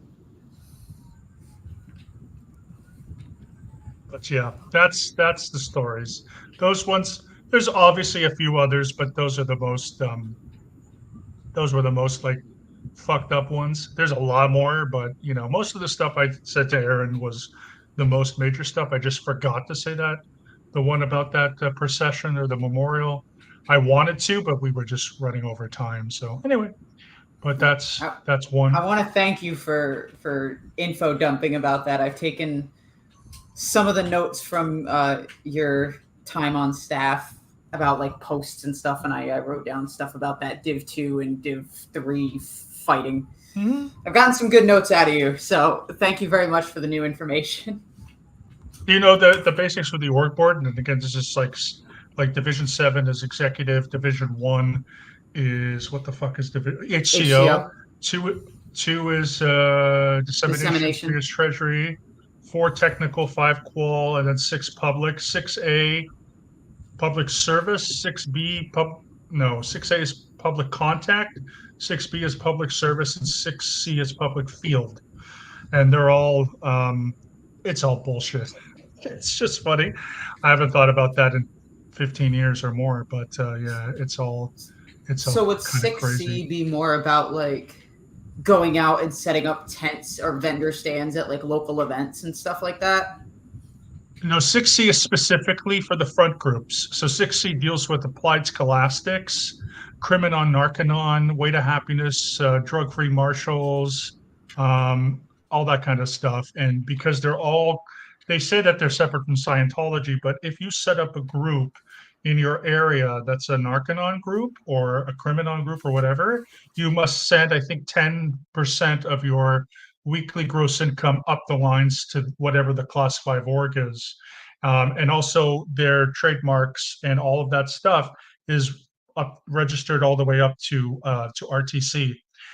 But yeah, that's the stories. Those ones. There's obviously a few others, but those are the most. Those were the most like fucked up ones. There's a lot more, but most of the stuff I said to Aaron was the most major stuff. I just forgot to say that. The one about that procession or the memorial, I wanted to, but we were just running over time. So anyway, but that's one. I want to thank you for info dumping about that. I've taken some of the notes from your time on staff about like posts and stuff, and I wrote down stuff about that Div 2 and Div 3 fighting. Mm-hmm. I've gotten some good notes out of you, so thank you very much for the new information. You know the basics with the org board, and again, this is like Division 7 is executive, Division 1 is what the fuck is HCO. Two is dissemination, 3 is treasury, 4 technical, 5 qual, and then 6 public. 6A public service, 6B 6A is public contact, 6B is public service, and 6C is public field. And they're all it's all bullshit. It's just funny. I haven't thought about that in 15 years or more, but yeah, it's all So would kinda 6C crazy. be more about like going out and setting up tents or vendor stands at like local events and stuff like that? No, 6C is specifically for the front groups. So 6C deals with applied scholastics, Criminon, Narcanon, Way to Happiness, drug-free marshals, all that kind of stuff. And because they say that they're separate from Scientology, but if you set up a group in your area that's a Narcanon group or a Crimenon group or whatever, you must send, I think, 10% of your weekly gross income up the lines to whatever the class 5 org is. And also their trademarks and all of that stuff is registered all the way up to RTC.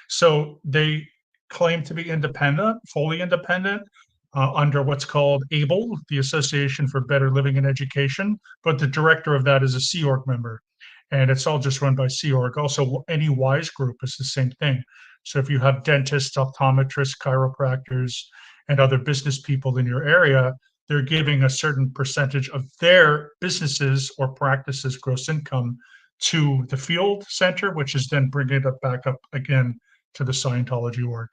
So they claim to be independent, fully independent, under what's called ABLE, the Association for Better Living and Education, but the director of that is a Sea Org member, and it's all just run by Sea Org. Also, any WISE group is the same thing. So if you have dentists, optometrists, chiropractors, and other business people in your area, they're giving a certain percentage of their businesses or practices gross income to the field center, which is then bringing it back up again to the Scientology org.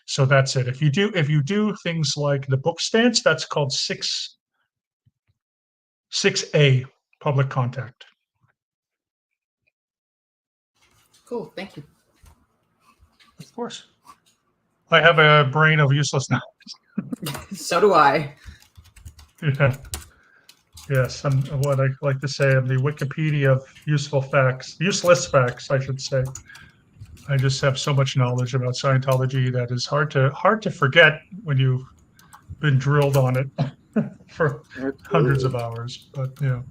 So that's it. If you do things like the book stance, that's called 6A, public contact. Cool. Thank you. Of course. I have a brain of useless knowledge. So do I. Yeah. Yes, I'm what I like to say. I'm the Wikipedia of useless facts, I should say. I just have so much knowledge about Scientology that is hard to forget when you've been drilled on it for hundreds of hours. But yeah,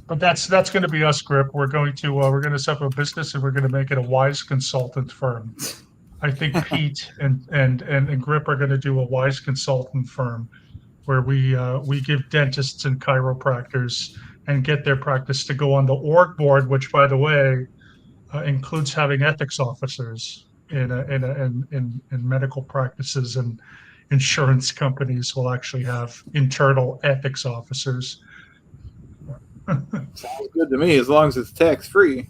but that's going to be us, Grip. We're going to set up a business and we're going to make it a WISE consultant firm. I think Pete and Grip are going to do a WISE consultant firm where we give dentists and chiropractors and get their practice to go on the org board, which, by the way, includes having ethics officers in medical practices, and insurance companies will actually have internal ethics officers. Sounds good to me, as long as it's tax free.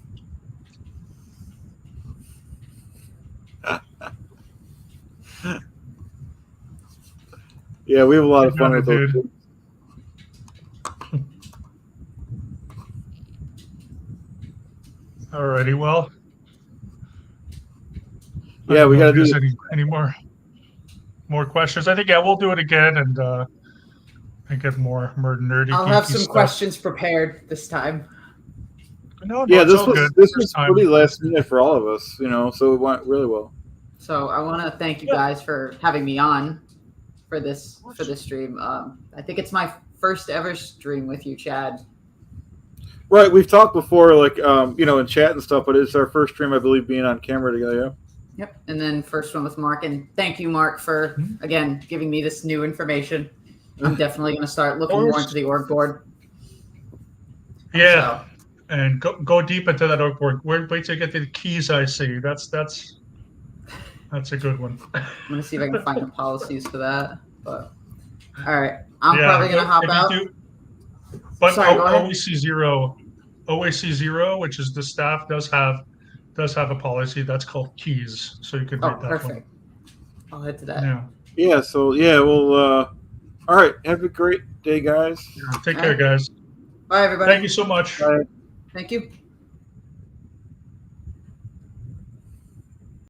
Yeah, we have a lot of fun with those. Alrighty, well. Yeah, we got to do any more questions. I think we'll do it again and get more nerdy. I'll have some stuff. questions prepared this time. No, yeah, it's this all was good. this was pretty last minute for all of us, so it went really well. So I want to thank you guys for having me on for this stream. I think it's my first ever stream with you, Chad. Right, we've talked before, like in chat and stuff, but it's our first stream, I believe, being on camera together. Yeah. Yep, and then first one with Mark, and thank you, Mark, for again giving me this new information. I'm definitely going to start looking more into the org board. Yeah, and go deep into that org board. Wait till you get to the keys. I see. That's a good one. I'm going to see if I can find the policies for that. But all right, I'm probably going to hop out. But Sorry, go ahead. OAC 0, which is the staff, does have a policy that's called keys, so you can read that perfect. one. I'll head to that. Yeah. So we'll. All right. Have a great day, guys. Take care, guys. Bye, everybody. Thank you so much. Bye. Thank you.